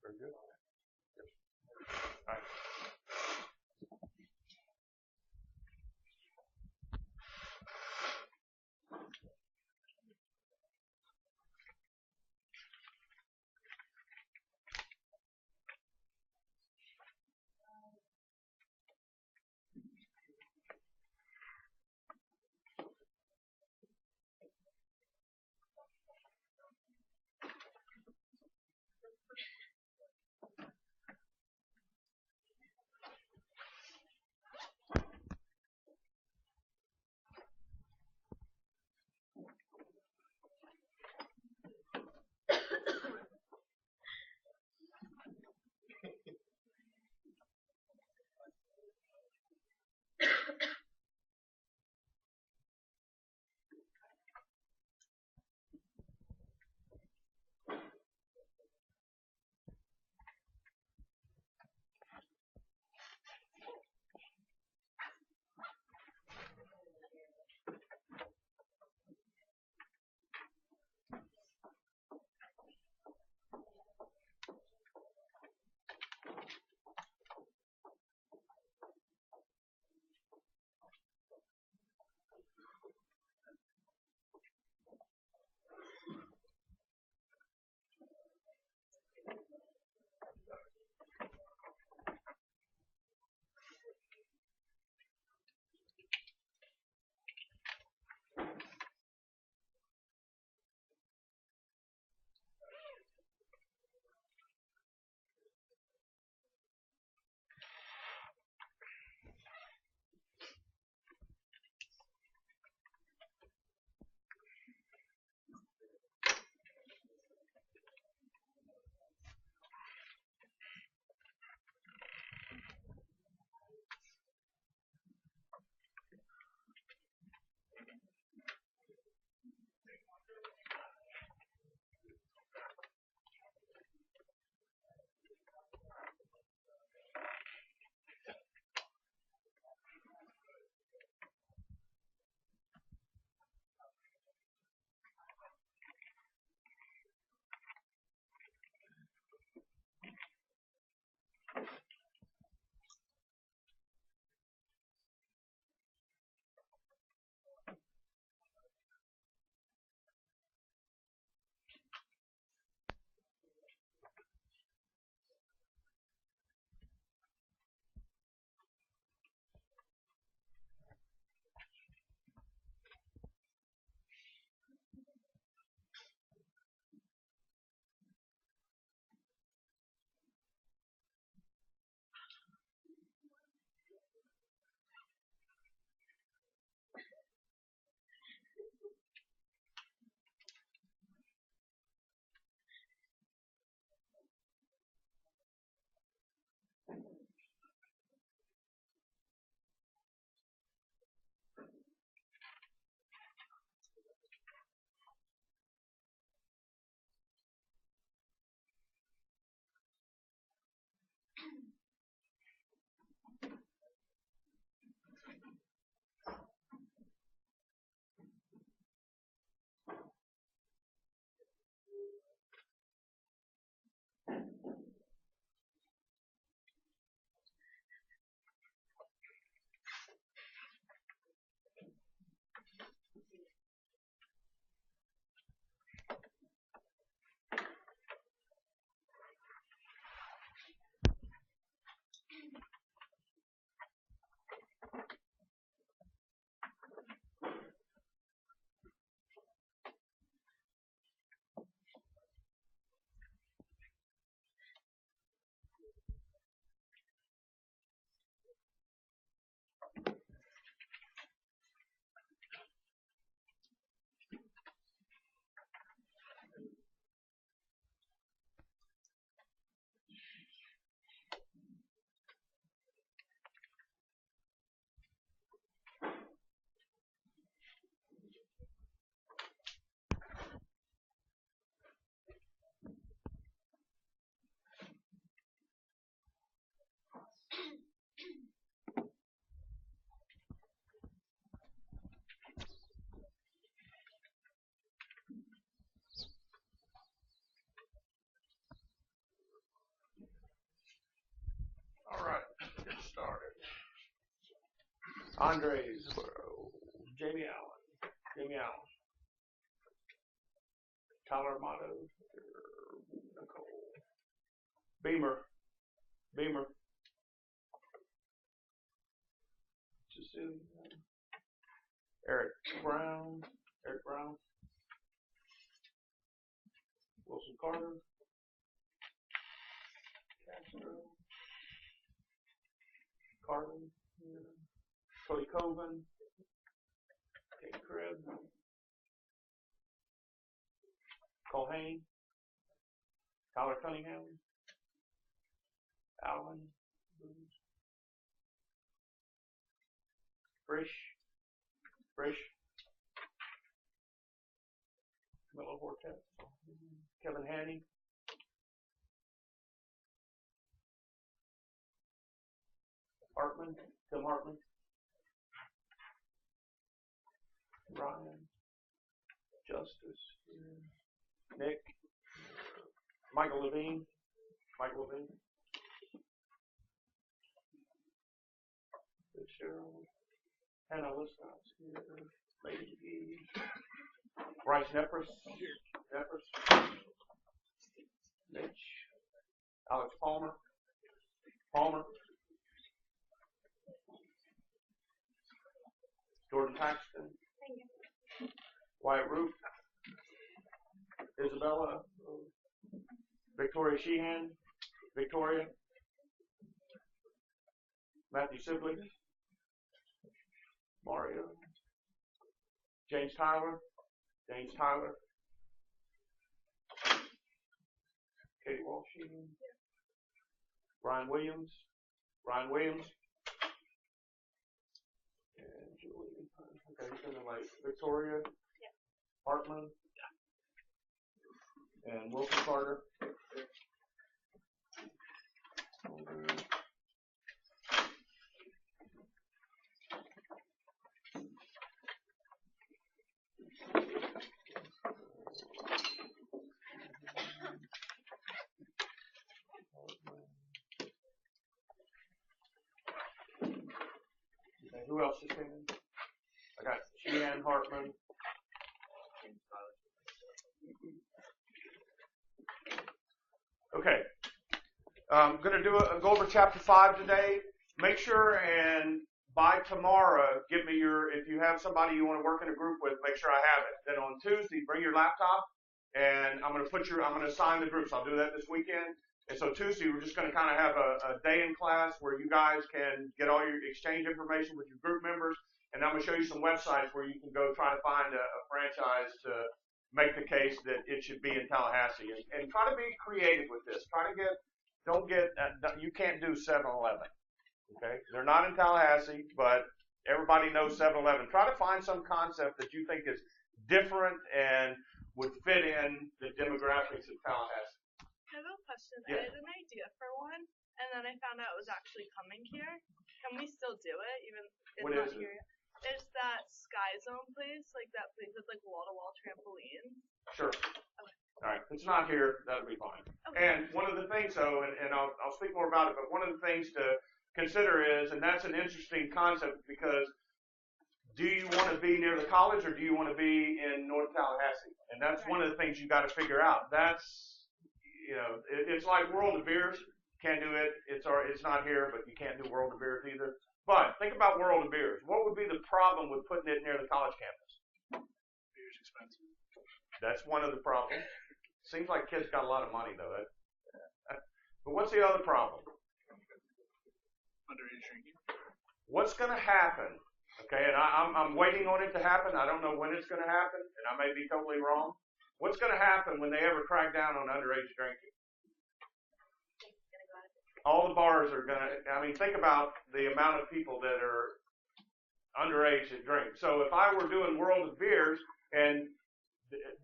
Very good. All right. Andres, Jamie Allen, Tyler Amato, Nicole, Beamer, Cecilia, Eric Brown, Wilson Carter, Castro, Carlin, Cody Coven, Kate Cribb, Colhane, Tyler Cunningham, Alvin, Frisch, Camilo Hortet, Kevin Haney, Tim Hartman, Ryan, Justice, Nick, Michael Levine, Cheryl, Hannah Wisconsin, Lady E, Bryce Nepris, Mitch, Alex Palmer, Jordan Paxton, Wyatt Root, Isabella, Victoria Sheehan, Matthew Sibley, Mario, James Tyler, Katie Walsh, Ryan Williams, and Julie. Okay, and then like Victoria, Hartman, and Wilson Carter. Who else just came in? I got Sheehan, Hartman. Okay. I'm going to go over chapter 5 today. Make sure and by tomorrow, give me if you have somebody you want to work in a group with, make sure I have it. Then on Tuesday, bring your laptop, and I'm going to assign the groups. I'll do that this weekend. And so Tuesday, we're just going to kind of have a day in class where you guys can get all your exchange information with your group members. And I'm going to show you some websites where you can go try to find a franchise to make the case that it should be in Tallahassee. And try to be creative with this. You can't do 7-Eleven. Okay? They're not in Tallahassee, but everybody knows 7-Eleven. Try to find some concept that you think is different and would fit in the demographics of Tallahassee. I have a question. Yeah. I had an idea for one, and then I found out it was actually coming here. Can we still do it, even if it's not here yet? It's that Sky Zone place, like that place with like wall-to-wall trampolines. Sure. Okay. All right. If it's not here, that'll be fine. Okay. And one of the things, though, and I'll speak more about it, but one of the things to consider is, and that's an interesting concept, because do you want to be near the college or do you want to be in North Tallahassee? And that's one of the things you got to figure out. It's like World of Beers. Can't do it. It's not here, but you can't do World of Beers either. But think about World of Beers. What would be the problem with putting it near the college campus? Beer's expensive. That's one of the problems. Seems like kids got a lot of money, though. But what's the other problem? Underage drinking. What's going to happen? Okay, and I'm waiting on it to happen. I don't know when it's going to happen, and I may be totally wrong. What's going to happen when they ever crack down on underage drinking? All the bars are going to, think about the amount of people that are underage that drink. So if I were doing World of Beers, and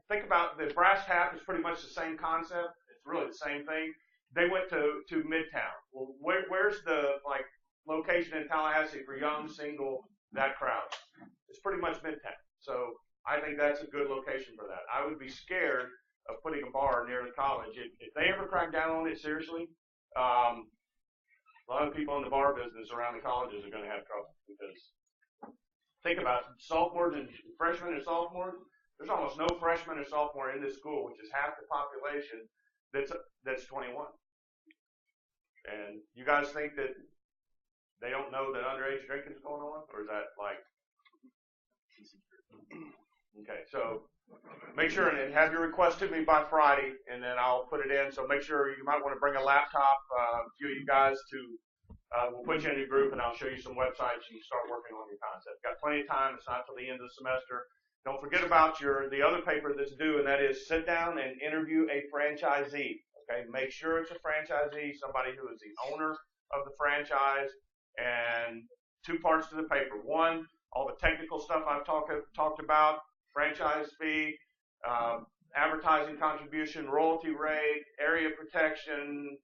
think about the brass tap is pretty much the same concept. It's really the same thing. They went to Midtown. Well, where's the location in Tallahassee for young, single, that crowd? It's pretty much Midtown. So I think that's a good location for that. I would be scared of putting a bar near the college. If they ever crack down on it seriously, a lot of people in the bar business around the colleges are going to have trouble, because think about it, sophomores and freshmen and sophomores. There's almost no freshman or sophomore in this school, which is half the population that's 21. And you guys think that they don't know that underage drinking is going on, or is that like? Okay, so make sure and have your request to me by Friday, and then I'll put it in. So make sure you might want to bring a laptop. A few of you guys we'll put you in your group, and I'll show you some websites. You can start working on your concept. Got plenty of time. It's not till the end of the semester. Don't forget about the other paper that's due, and that is sit down and interview a franchisee. Okay, make sure it's a franchisee, somebody who is the owner of the franchise, and 2 parts to the paper. 1, all the technical stuff I've talked about, franchise fee, advertising contribution, royalty rate, area protection.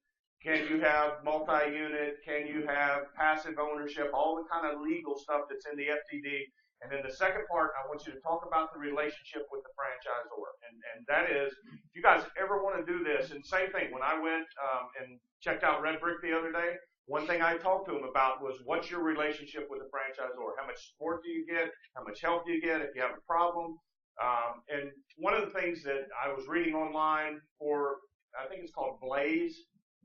Can you have multi-unit? Can you have passive ownership? All the kind of legal stuff that's in the FTD. And then the second part, I want you to talk about the relationship with the franchisor. And that is, if you guys ever want to do this, and same thing, when I went and checked out Red Brick the other day, one thing I talked to him about was, what's your relationship with the franchisor? How much support do you get? How much help do you get if you have a problem? And one of the things that I was reading online for, I think it's called Blaze,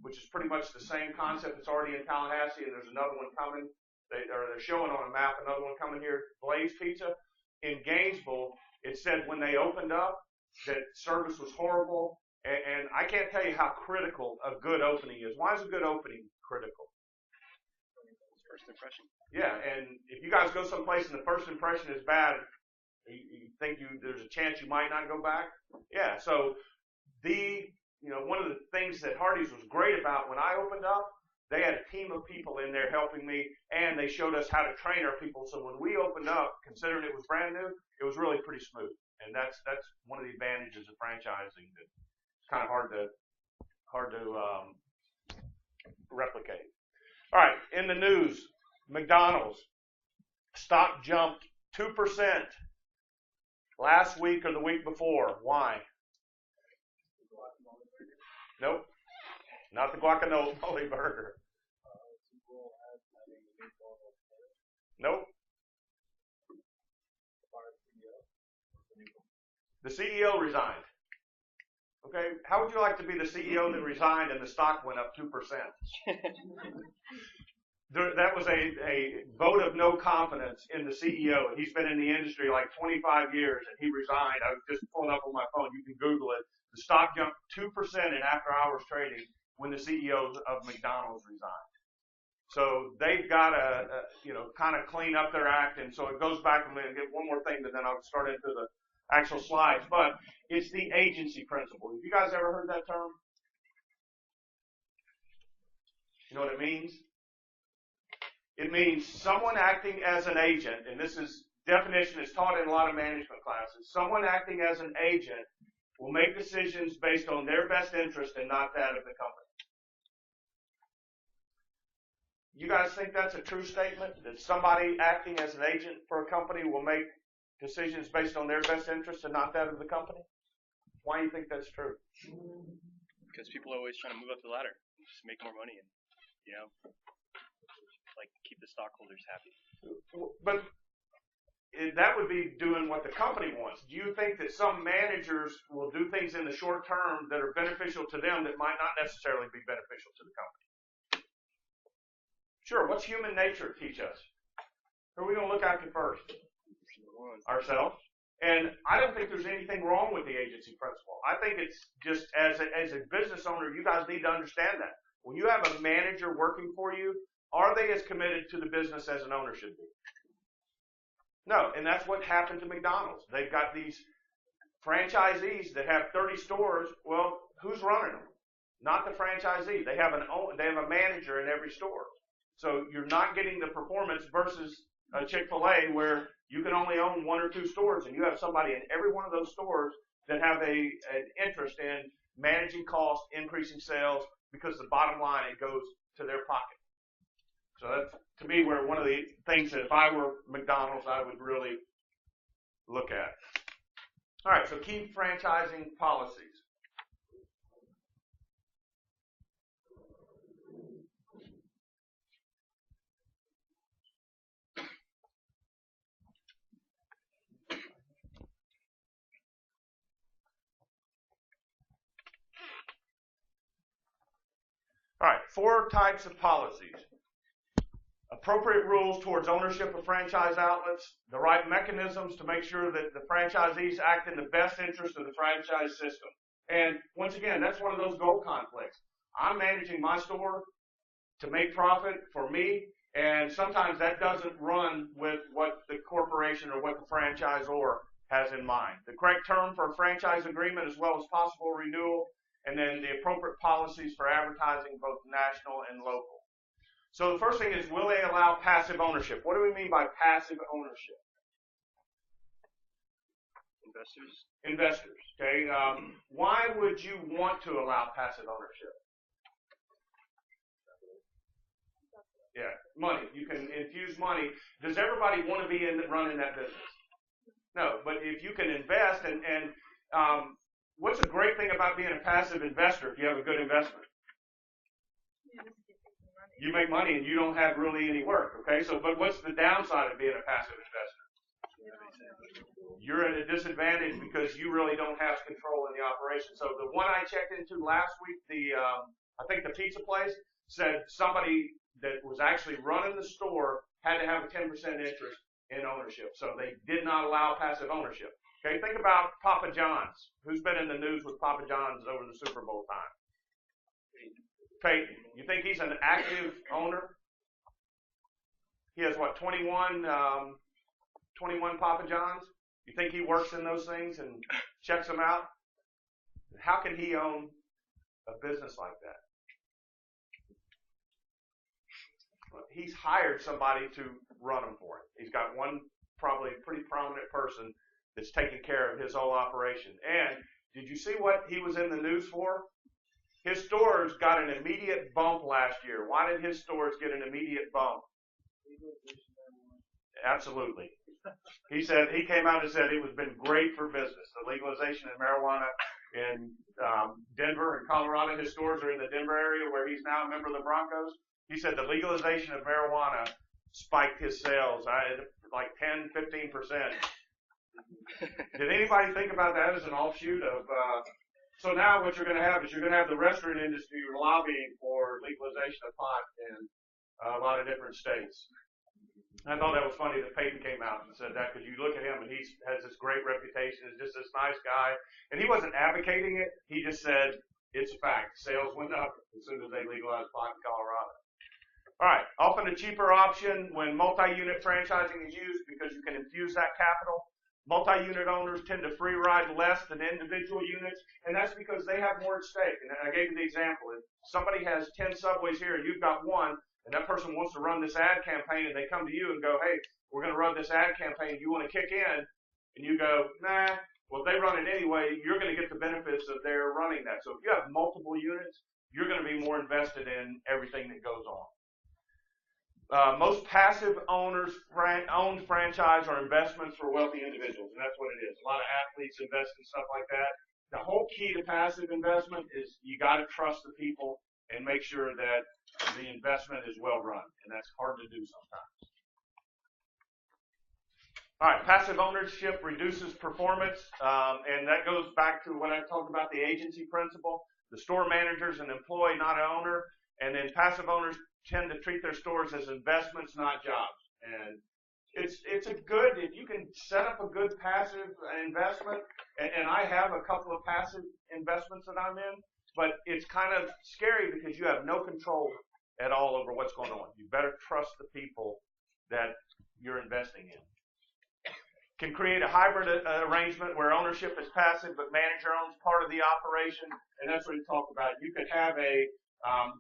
which is pretty much the same concept. It's already in Tallahassee, and there's another one coming. They're showing on a map another one coming here, Blaze Pizza. In Gainesville, it said when they opened up that service was horrible, and I can't tell you how critical a good opening is. Why is a good opening critical? First impression. Yeah, and if you guys go someplace and the first impression is bad, you think there's a chance you might not go back? Yeah, so one of the things that Hardee's was great about when I opened up, they had a team of people in there helping me, and they showed us how to train our people. So when we opened up, considering it was brand new, it was really pretty smooth. And that's one of the advantages of franchising that it's kind of hard to replicate. All right, in the news, McDonald's stock jumped 2% last week or the week before. Why? Nope. Not the guacamole burger. Nope. The CEO resigned. Okay, how would you like to be the CEO that resigned and the stock went up 2%? That was a vote of no confidence in the CEO. He's been in the industry like 25 years, and he resigned. I was just pulling up on my phone. You can Google it. The stock jumped 2% in after-hours trading when the CEO of McDonald's resigned. So they've got to, kind of clean up their act. And so it goes back, and we'll get one more thing, but then I'll start into the actual slides. But it's the agency principle. Have you guys ever heard that term? You know what it means? It means someone acting as an agent, and this definition is taught in a lot of management classes. Someone acting as an agent will make decisions based on their best interest and not that of the company. You guys think that's a true statement? That somebody acting as an agent for a company will make decisions based on their best interest and not that of the company? Why do you think that's true? Because people are always trying to move up the ladder, just make more money, and keep the stockholders happy. But that would be doing what the company wants. Do you think that some managers will do things in the short term that are beneficial to them that might not necessarily be beneficial to the company? Sure. What's human nature teach us? Who are we going to look after first? Ourselves. And I don't think there's anything wrong with the agency principle. I think it's just as a business owner, you guys need to understand that. When you have a manager working for you, are they as committed to the business as an owner should be? No, and that's what happened to McDonald's. They've got these franchisees that have 30 stores. Well, who's running them? Not the franchisee. They have a manager in every store. So you're not getting the performance versus a Chick-fil-A where you can only own 1 or 2 stores, and you have somebody in every one of those stores that have an interest in managing costs, increasing sales, because the bottom line, it goes to their pocket. So that's, to me, where one of the things that if I were McDonald's, I would really look at. All right, so key franchising policies. 4 types of policies. Appropriate rules towards ownership of franchise outlets, the right mechanisms to make sure that the franchisees act in the best interest of the franchise system. And once again, that's one of those goal conflicts. I'm managing my store to make profit for me, and sometimes that doesn't run with what the corporation or what the franchisor has in mind. The correct term for a franchise agreement as well as possible renewal, and then the appropriate policies for advertising, both national and local. So the first thing is, will they allow passive ownership? What do we mean by passive ownership? Investors, okay? Why would you want to allow passive ownership? Yeah, money. You can infuse money. Does everybody want to be running that business? No, but if you can invest, and what's a great thing about being a passive investor if you have a good investment? You make money and you don't have really any work, okay? So, but what's the downside of being a passive investor? You're at a disadvantage because you really don't have control in the operation. So the one I checked into last week, I think the pizza place, said somebody that was actually running the store had to have a 10% interest in ownership. So they did not allow passive ownership. Okay, think about Papa John's. Who's been in the news with Papa John's over the Super Bowl time? Peyton. You think he's an active owner? He has what, 21 Papa John's? You think he works in those things and checks them out? How can he own a business like that? Well, he's hired somebody to run them for him. He's got one probably pretty prominent person that's taking care of his whole operation. And did you see what he was in the news for? His stores got an immediate bump last year. Why did his stores get an immediate bump? Absolutely. He said, he came out and said it was been great for business. The legalization of marijuana in Denver and Colorado. His stores are in the Denver area where he's now a member of the Broncos. He said the legalization of marijuana spiked his sales like 10, 15%. Did anybody think about that as an offshoot of... So now what you're going to have is you're going to have the restaurant industry lobbying for legalization of pot in a lot of different states. I thought that was funny that Peyton came out and said that, because you look at him and he has this great reputation as just this nice guy. And he wasn't advocating it. He just said it's a fact. Sales went up as soon as they legalized pot in Colorado. All right. Often a cheaper option when multi-unit franchising is used because you can infuse that capital. Multi-unit owners tend to free ride less than individual units, and that's because they have more at stake. And I gave you the example. If somebody has 10 Subways here and you've got one, and that person wants to run this ad campaign, and they come to you and go, hey, we're going to run this ad campaign. You want to kick in? And you go, nah. Well, if they run it anyway, you're going to get the benefits of their running that. So if you have multiple units, you're going to be more invested in everything that goes on. Most passive owners owned franchise are investments for wealthy individuals, and that's what it is. A lot of athletes invest in stuff like that. The whole key to passive investment is you got to trust the people and make sure that the investment is well run, and that's hard to do sometimes. All right, passive ownership reduces performance, and that goes back to when I talked about the agency principle. The store manager is an employee, not an owner, and then passive owners tend to treat their stores as investments, not jobs. And it's a good, if you can set up a good passive investment, and I have a couple of passive investments that I'm in, but it's kind of scary because you have no control at all over what's going on. You better trust the people that you're investing in. Can create a hybrid arrangement where ownership is passive, but manager owns part of the operation, and that's what he talked about. You could have a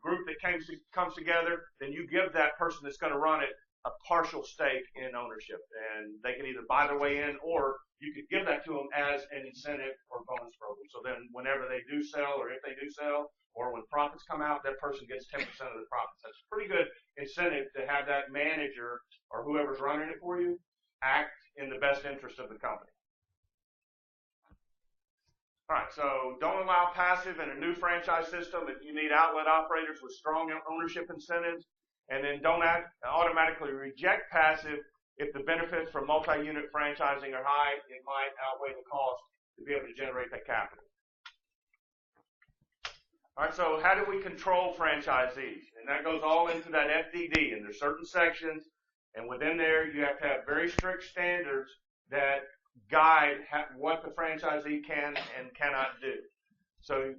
group that comes together, then you give that person that's going to run it a partial stake in ownership, and they can either buy their way in, or you could give that to them as an incentive or bonus program. So then whenever they do sell, or if they do sell, or when profits come out, that person gets 10% of the profits. That's a pretty good incentive to have that manager or whoever's running it for you act in the best interest of the company. All right, so don't allow passive in a new franchise system if you need outlet operators with strong ownership incentives, and then don't automatically reject passive if the benefits from multi-unit franchising are high. It might outweigh the cost to be able to generate that capital. All right, so how do we control franchisees? And that goes all into that FDD, and there's certain sections, and within there you have to have very strict standards that guide what the franchisee can and cannot do. So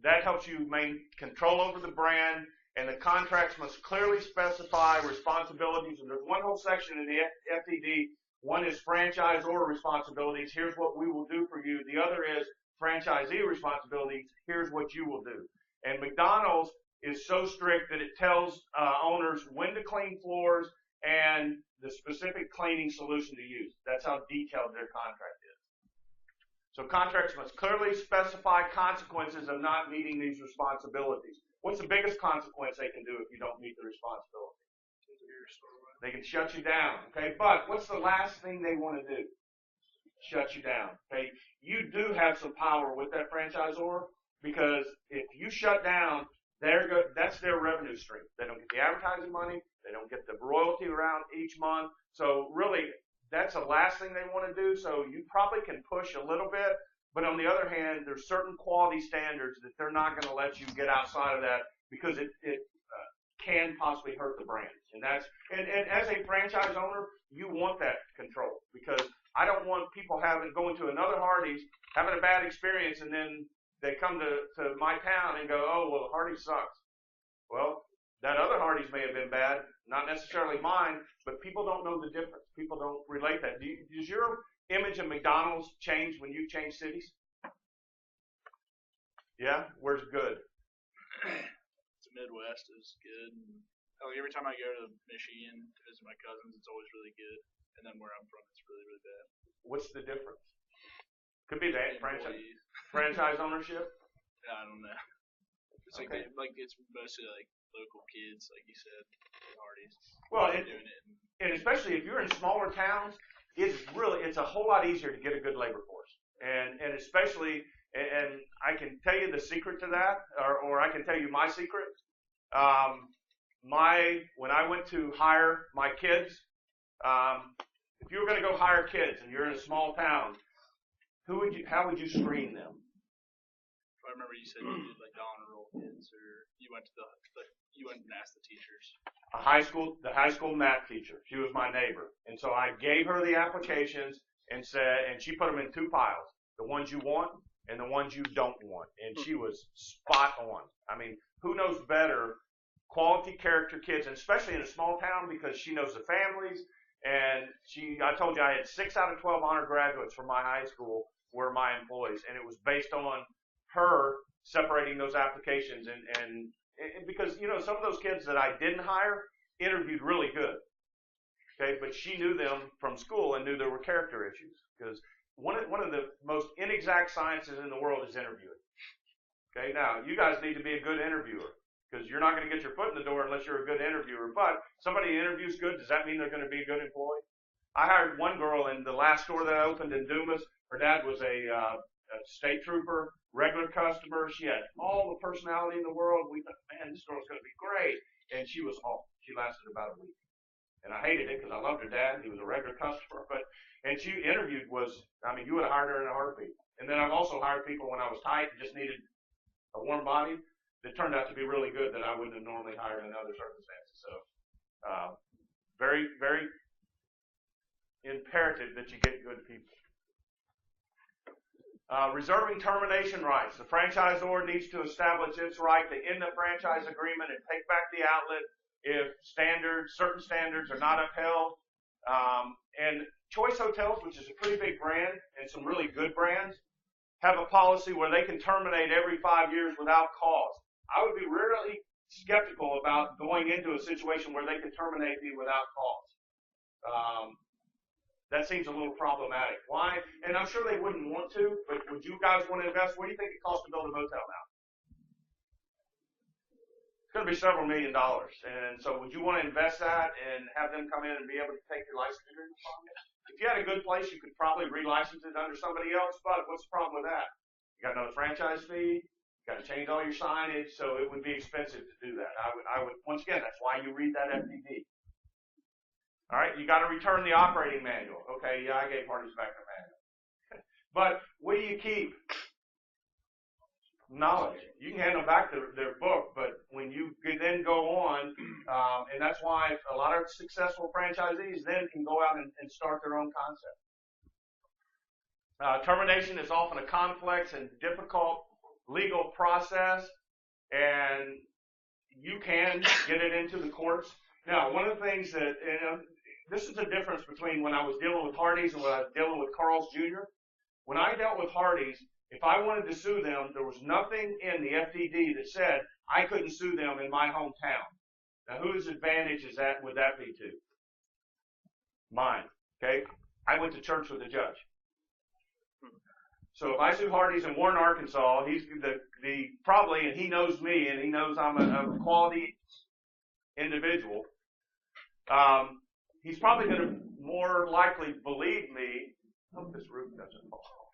that helps you maintain control over the brand, and the contracts must clearly specify responsibilities. And there's one whole section in the FDD. One is franchisor responsibilities. Here's what we will do for you. The other is franchisee responsibilities. Here's what you will do. And McDonald's is so strict that it tells owners when to clean floors and the specific cleaning solution to use. That's how detailed their contract is. So contracts must clearly specify consequences of not meeting these responsibilities. What's the biggest consequence they can do if you don't meet the responsibility? They can shut you down, okay? But what's the last thing they want to do? Shut you down, okay? You do have some power with that franchisor, because if you shut down, that's their revenue stream. They don't get the advertising money. They don't get the royalty around each month. So really, that's the last thing they want to do. So you probably can push a little bit, but on the other hand, there's certain quality standards that they're not going to let you get outside of that, because it can possibly hurt the brand. And as a franchise owner, you want that control, because I don't want people going to another Hardee's, having a bad experience, and then they come to my town and go, oh, well, Hardee's sucks. Well, that other Hardee's may have been bad, not necessarily mine, but people don't know the difference. People don't relate that. Does your image of McDonald's change when you change cities? Yeah? Where's good? The Midwest is good. Every time I go to Michigan to visit my cousins, it's always really good. And then where I'm from, it's really, really bad. What's the difference? Could be that franchise ownership. I don't know. It's okay. It's mostly like local kids, like you said, Hardee's. Well, doing it. And especially if you're in smaller towns, it's a whole lot easier to get a good labor force. And especially, and I can tell you the secret to that, or I can tell you my secret. When I went to hire my kids, if you were going to go hire kids and you're in a small town, how would you screen them? I remember you said you did like the honor roll kids, or you went and asked the teachers. The high school math teacher. She was my neighbor, and so I gave her the applications and she put them in two piles: the ones you want and the ones you don't want. And she was spot on. I mean, who knows better? Quality character kids, and especially in a small town, because she knows the families. And I told you I had 6 out of 12 honor graduates from my high school were my employees, and it was based on her separating those applications. And because, some of those kids that I didn't hire interviewed really good, okay, but she knew them from school and knew there were character issues, because one of the most inexact sciences in the world is interviewing. Okay, now you guys need to be a good interviewer, because you're not going to get your foot in the door unless you're a good interviewer. But somebody interviews good, does that mean they're going to be a good employee? I hired one girl in the last store that I opened in Dumas. Her dad was a state trooper, regular customer. She had all the personality in the world. We thought, man, this girl's going to be great. And she was home. She lasted about a week. And I hated it because I loved her dad. He was a regular customer. And she interviewed you would have hired her in a heartbeat. And then I've also hired people when I was tight and just needed a warm body that turned out to be really good that I wouldn't have normally hired in other circumstances. So very, very imperative that you get good people. Reserving termination rights. The franchisor needs to establish its right to end the franchise agreement and take back the outlet if certain standards are not upheld. And Choice Hotels, which is a pretty big brand and some really good brands, have a policy where they can terminate every 5 years without cause. I would be really skeptical about going into a situation where they can terminate me without cause. That seems a little problematic. Why? And I'm sure they wouldn't want to, but would you guys want to invest? What do you think it costs to build a motel now? It's going to be several $1 million. And so would you want to invest that and have them come in and be able to take your license agreement from you? If you had a good place, you could probably relicense it under somebody else, but what's the problem with that? You got another franchise fee. You got to change all your signage, so it would be expensive to do that. I would once again, that's why you read that FDD. All right, you got to return the operating manual. Okay, yeah, I gave Hardee's back the manual. But what do you keep? knowledge. You can hand them back their book, but when you then go on, and that's why a lot of successful franchisees then can go out and start their own concept. Termination is often a complex and difficult legal process, and you can get it into the courts. Now, one of the things that, this is the difference between when I was dealing with Hardee's and when I was dealing with Carl's Jr. When I dealt with Hardee's, if I wanted to sue them, there was nothing in the FDD that said I couldn't sue them in my hometown. Now, whose advantage would that be to? Mine. Okay? I went to church with the judge. So if I sue Hardee's in Warren, Arkansas, he's probably, and he knows me, and he knows I'm a quality individual. He's probably going to more likely believe me. I hope this roof doesn't fall.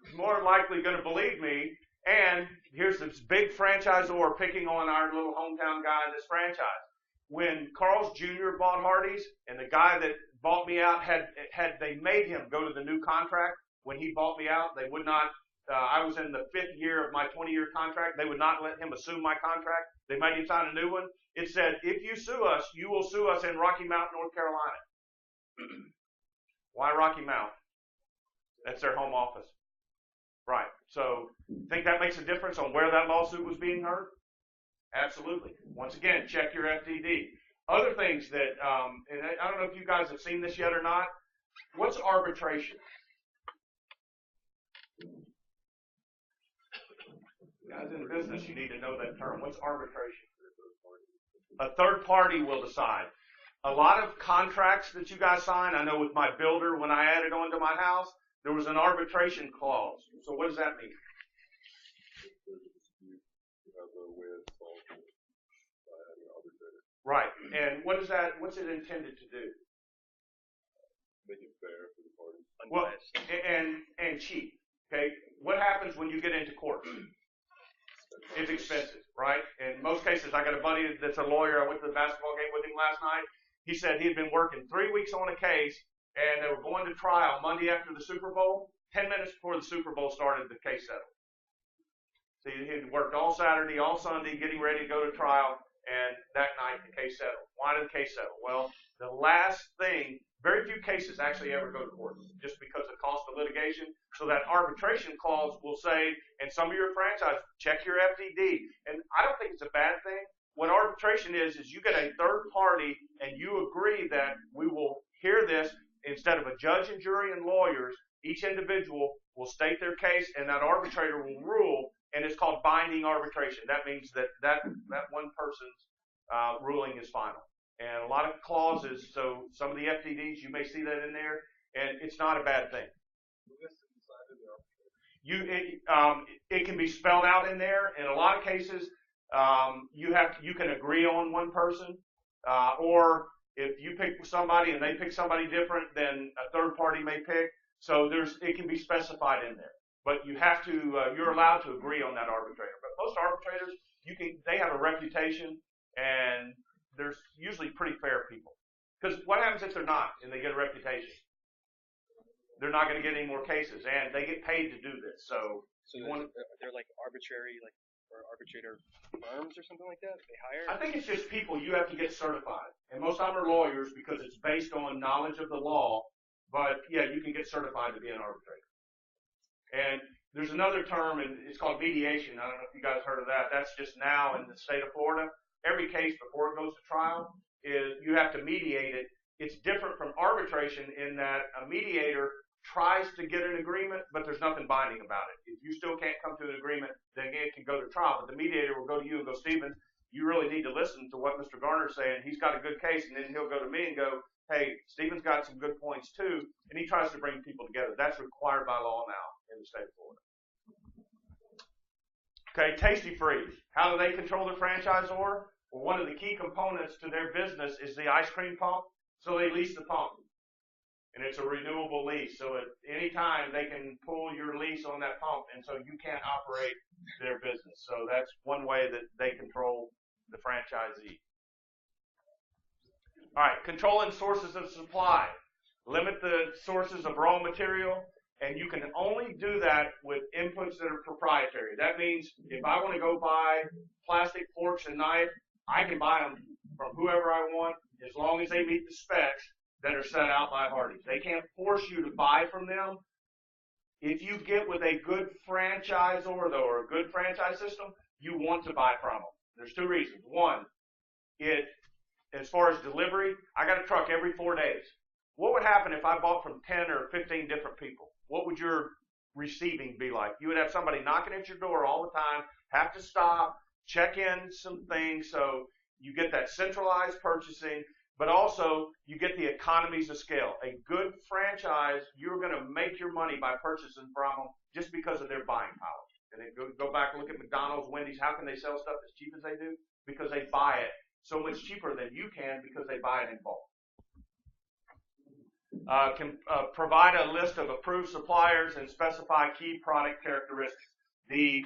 He's more likely going to believe me. And here's this big franchisor picking on our little hometown guy in this franchise. When Carl's Jr. bought Hardee's, and the guy that bought me out had they made him go to the new contract. When he bought me out, they would not. I was in the 5th year of my 20-year contract. They would not let him assume my contract. They made him sign a new one. It said, if you sue us, you will sue us in Rocky Mount, North Carolina. Why Rocky Mount? That's their home office. Right. So, think that makes a difference on where that lawsuit was being heard? Absolutely. Once again, check your FDD. Other things that, and I don't know if you guys have seen this yet or not. What's arbitration? Guys in business, you need to know that term. What's arbitration? A third party will decide. A lot of contracts that you guys sign, I know with my builder, when I added on to my house, there was an arbitration clause. So what does that mean? Right. And what's it intended to do? Make it fair for the parties. Well, and cheap. Okay. What happens when you get into court? It's expensive, right? In most cases, I got a buddy that's a lawyer. I went to the basketball game with him last night. He said he had been working 3 weeks on a case, and they were going to trial Monday after the Super Bowl. 10 minutes before the Super Bowl started, the case settled. So he had worked all Saturday, all Sunday, getting ready to go to trial, and that night the case settled. Why did the case settle? Well, the last thing, very few cases actually ever go to court just because of cost of litigation. So that arbitration clause will say, and some of your franchise, check your FDD. And I don't think it's a bad thing. What arbitration is you get a third party and you agree that we will hear this instead of a judge and jury and lawyers. Each individual will state their case and that arbitrator will rule, and it's called binding arbitration. That means that one person's ruling is final. And a lot of clauses, so some of the FDDs, you may see that in there, and it's not a bad thing. It can be spelled out in there. In a lot of cases, you can agree on one person, or if you pick somebody and they pick somebody different, then a third party may pick. So it can be specified in there. But you have to, you're allowed to agree on that arbitrator. But most arbitrators, they have a reputation, and there's usually pretty fair people. Because what happens if they're not and they get a reputation? They're not going to get any more cases, and they get paid to do this. So they're like arbitrary, or arbitrator firms or something like that? They hire? I think it's just people you have to get certified. And most of them are lawyers because it's based on knowledge of the law. But, yeah, you can get certified to be an arbitrator. And there's another term, and it's called mediation. I don't know if you guys heard of that. That's just now in the state of Florida. Every case before it goes to trial is you have to mediate it. It's different from arbitration in that a mediator tries to get an agreement, but there's nothing binding about it. If you still can't come to an agreement, then it can go to trial. But the mediator will go to you and go, Stephen, you really need to listen to what Mr. Garner's saying. He's got a good case, and then he'll go to me and go, hey, Stephen's got some good points too, and he tries to bring people together. That's required by law now in the state of Florida. Okay, Tasty Freeze. How do they control their franchisor? Well, one of the key components to their business is the ice cream pump, so they lease the pump. And it's a renewable lease, so at any time they can pull your lease on that pump, and so you can't operate their business. So that's one way that they control the franchisee. All right, controlling sources of supply. Limit the sources of raw material And you can only do that with inputs that are proprietary. That means if I want to go buy plastic forks and knife, I can buy them from whoever I want as long as they meet the specs that are set out by Hardee's. They can't force you to buy from them. If you get with a good franchisor, though, or a good franchise system, you want to buy from them. There's two reasons. One, as far as delivery, I got a truck every 4 days. What would happen if I bought from 10 or 15 different people? What would your receiving be like? You would have somebody knocking at your door all the time, have to stop, check in some things, so you get that centralized purchasing, but also you get the economies of scale. A good franchise, you're going to make your money by purchasing from them just because of their buying power. And then go back and look at McDonald's, Wendy's. How can they sell stuff as cheap as they do? Because they buy it so much cheaper than you can because they buy it in bulk. Can provide a list of approved suppliers and specify key product characteristics. The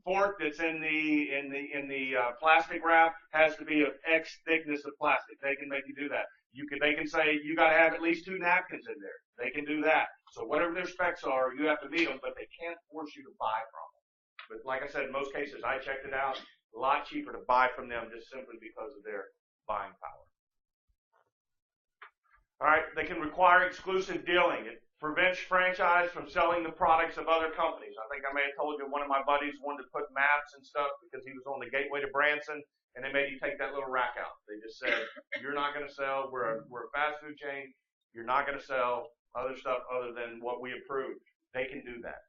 fork that's in the plastic wrap has to be of X thickness of plastic. They can make you do that. They can say you got to have at least 2 napkins in there. They can do that. So whatever their specs are, you have to meet them, but they can't force you to buy from them. But like I said, in most cases, I checked it out. A lot cheaper to buy from them just simply because of their buying power. All right, they can require exclusive dealing. It prevents franchise from selling the products of other companies. I think I may have told you one of my buddies wanted to put maps and stuff because he was on the gateway to Branson, and they made you take that little rack out. They just said, you're not going to sell, we're a fast food chain, you're not going to sell other stuff other than what we approved. They can do that.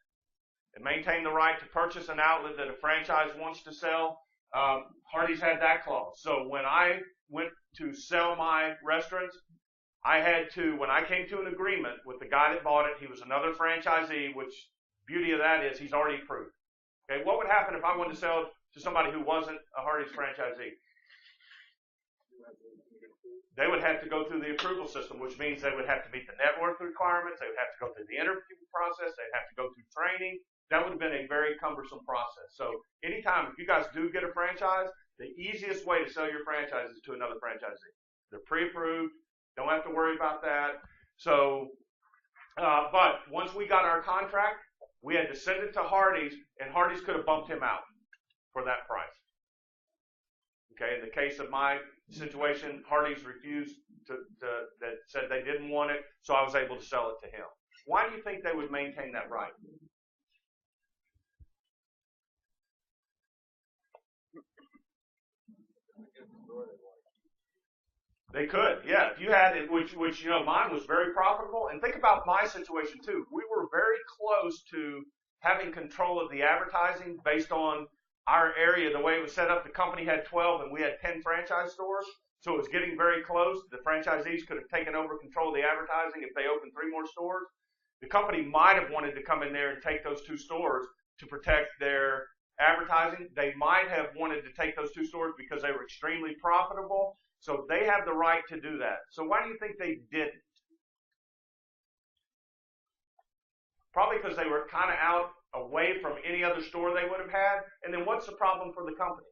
And maintain the right to purchase an outlet that a franchise wants to sell. Hardee's had that clause. So when I went to sell my restaurants, I had to, when I came to an agreement with the guy that bought it, he was another franchisee, which beauty of that is he's already approved. Okay, what would happen if I wanted to sell it to somebody who wasn't a Hardee's franchisee? They would have to go through the approval system, which means they would have to meet the net worth requirements, they would have to go through the interview process, they'd have to go through training. That would have been a very cumbersome process. So anytime, if you guys do get a franchise, the easiest way to sell your franchise is to another franchisee. They're pre-approved. Don't have to worry about that. So, but once we got our contract, we had to send it to Hardee's, and Hardee's could have bumped him out for that price. Okay, in the case of my situation, Hardee's refused that said they didn't want it, so I was able to sell it to him. Why do you think they would maintain that right? They could, yeah. If you had it, which mine was very profitable. And think about my situation too. We were very close to having control of the advertising based on our area, the way it was set up. The company had 12 and we had 10 franchise stores. So it was getting very close. The franchisees could have taken over control of the advertising if they opened 3 more stores. The company might have wanted to come in there and take those 2 stores to protect their advertising. They might have wanted to take those 2 stores because they were extremely profitable. So they have the right to do that. So why do you think they didn't? Probably because they were kind of out away from any other store they would have had. And then what's the problem for the company?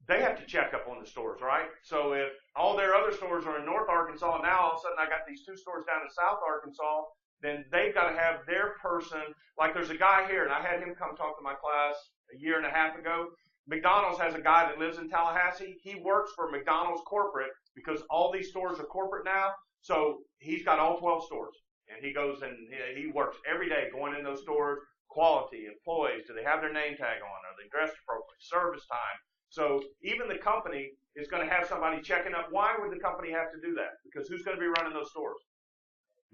They have to check up on the stores, right? So if all their other stores are in North Arkansas, now all of a sudden I got these 2 stores down in South Arkansas, then they've got to have their person. Like there's a guy here, and I had him come talk to my class a year and a half ago. McDonald's has a guy that lives in Tallahassee. He works for McDonald's corporate because all these stores are corporate now. So he's got all 12 stores. And he goes and he works every day going in those stores. Quality, employees, do they have their name tag on? Are they dressed appropriately? Service time. So even the company is going to have somebody checking up. Why would the company have to do that? Because who's going to be running those stores?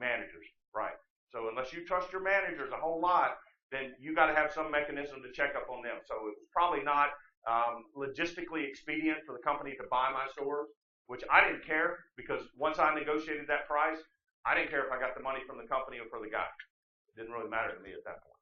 Managers, right. So unless you trust your managers a whole lot, then you got to have some mechanism to check up on them. So it was probably not logistically expedient for the company to buy my stores, which I didn't care because once I negotiated that price, I didn't care if I got the money from the company or for the guy. It didn't really matter to me at that point.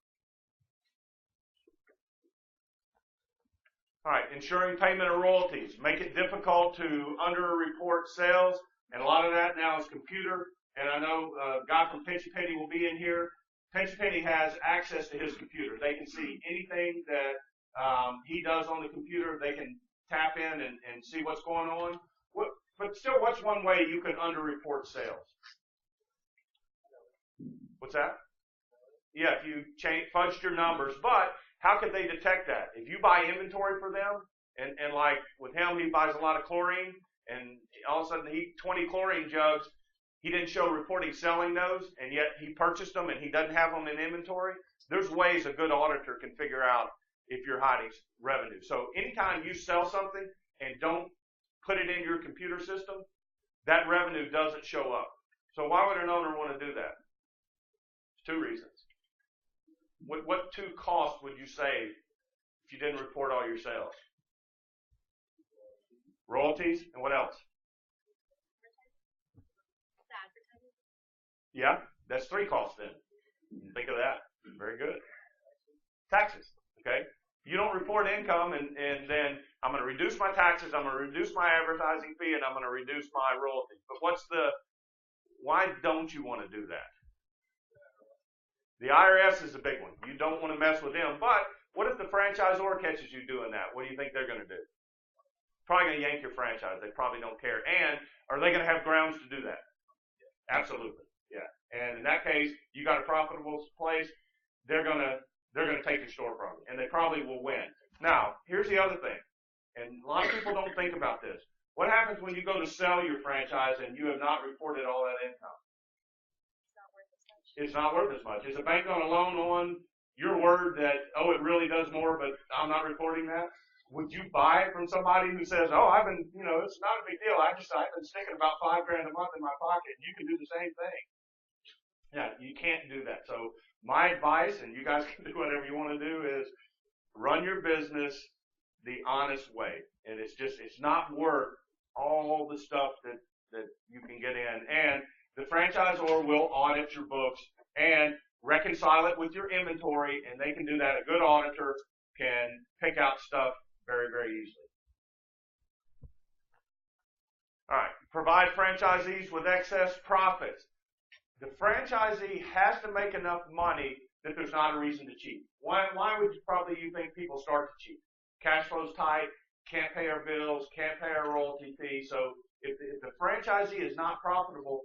All right, ensuring payment of royalties. Make it difficult to underreport sales, and a lot of that now is computer. And I know a guy from Pinch a Penny will be in here. Pinch a Penny has access to his computer. They can see anything that he does on the computer. They can tap in and see what's going on. But still, what's one way you can underreport sales? What's that? Yeah, if you fudged your numbers. But how could they detect that? If you buy inventory for them, and like with him, he buys a lot of chlorine, and all of a sudden 20 chlorine jugs, he didn't show reporting selling those, and yet he purchased them and he doesn't have them in inventory. There's ways a good auditor can figure out if you're hiding revenue. So anytime you sell something and don't put it in your computer system, that revenue doesn't show up. So why would an owner want to do that? There's 2 reasons. What 2 costs would you save if you didn't report all your sales? Royalties, and what else? Yeah, that's 3 costs then. Think of that. Very good. Taxes, okay? You don't report income, and then I'm going to reduce my taxes, I'm going to reduce my advertising fee, and I'm going to reduce my royalties. But why don't you want to do that? The IRS is a big one. You don't want to mess with them. But what if the franchisor catches you doing that? What do you think they're going to do? Probably going to yank your franchise. They probably don't care. And are they going to have grounds to do that? Absolutely. Yeah. And in that case, you got a profitable place. They're going to take your store from you, and they probably will win. Now, here's the other thing, and a lot of people don't think about this. What happens when you go to sell your franchise and you have not reported all that income? It's not worth as much. Is a bank going to loan on your word that, oh, it really does more, but I'm not reporting that? Would you buy it from somebody who says, oh, I've been, it's not a big deal. I've been sticking about $5,000 a month in my pocket. You can do the same thing. Yeah, you can't do that. So my advice, and you guys can do whatever you want to do, is run your business the honest way. And it's not worth all the stuff that you can get in. And the franchisor will audit your books and reconcile it with your inventory, and they can do that. A good auditor can pick out stuff very, very easily. All right, provide franchisees with excess profits. The franchisee has to make enough money that there's not a reason to cheat. Why would you think people start to cheat? Cash flow's tight, can't pay our bills, can't pay our royalty fee. So if the franchisee is not profitable,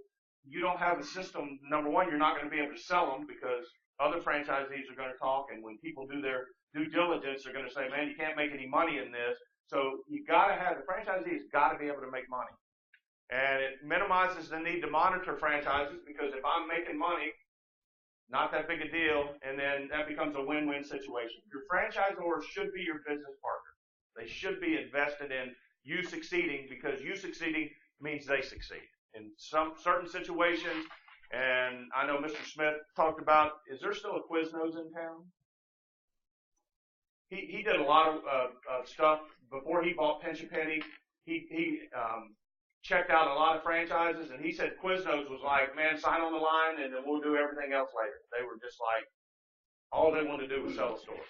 you don't have a system. Number one, you're not going to be able to sell them because other franchisees are going to talk, and when people do their due diligence, they're going to say, man, you can't make any money in this. So the franchisee has got to be able to make money. And it minimizes the need to monitor franchises, because if I'm making money, not that big a deal, and then that becomes a win-win situation. Your franchisor should be your business partner. They should be invested in you succeeding, because you succeeding means they succeed. In some certain situations, and I know Mr. Smith talked about, is there still a Quiznos in town? He did a lot of stuff before he bought Pinch a Penny. He checked out a lot of franchises, and he said Quiznos was like, man, sign on the line, and then we'll do everything else later. They were just like, all they wanted to do was sell a store.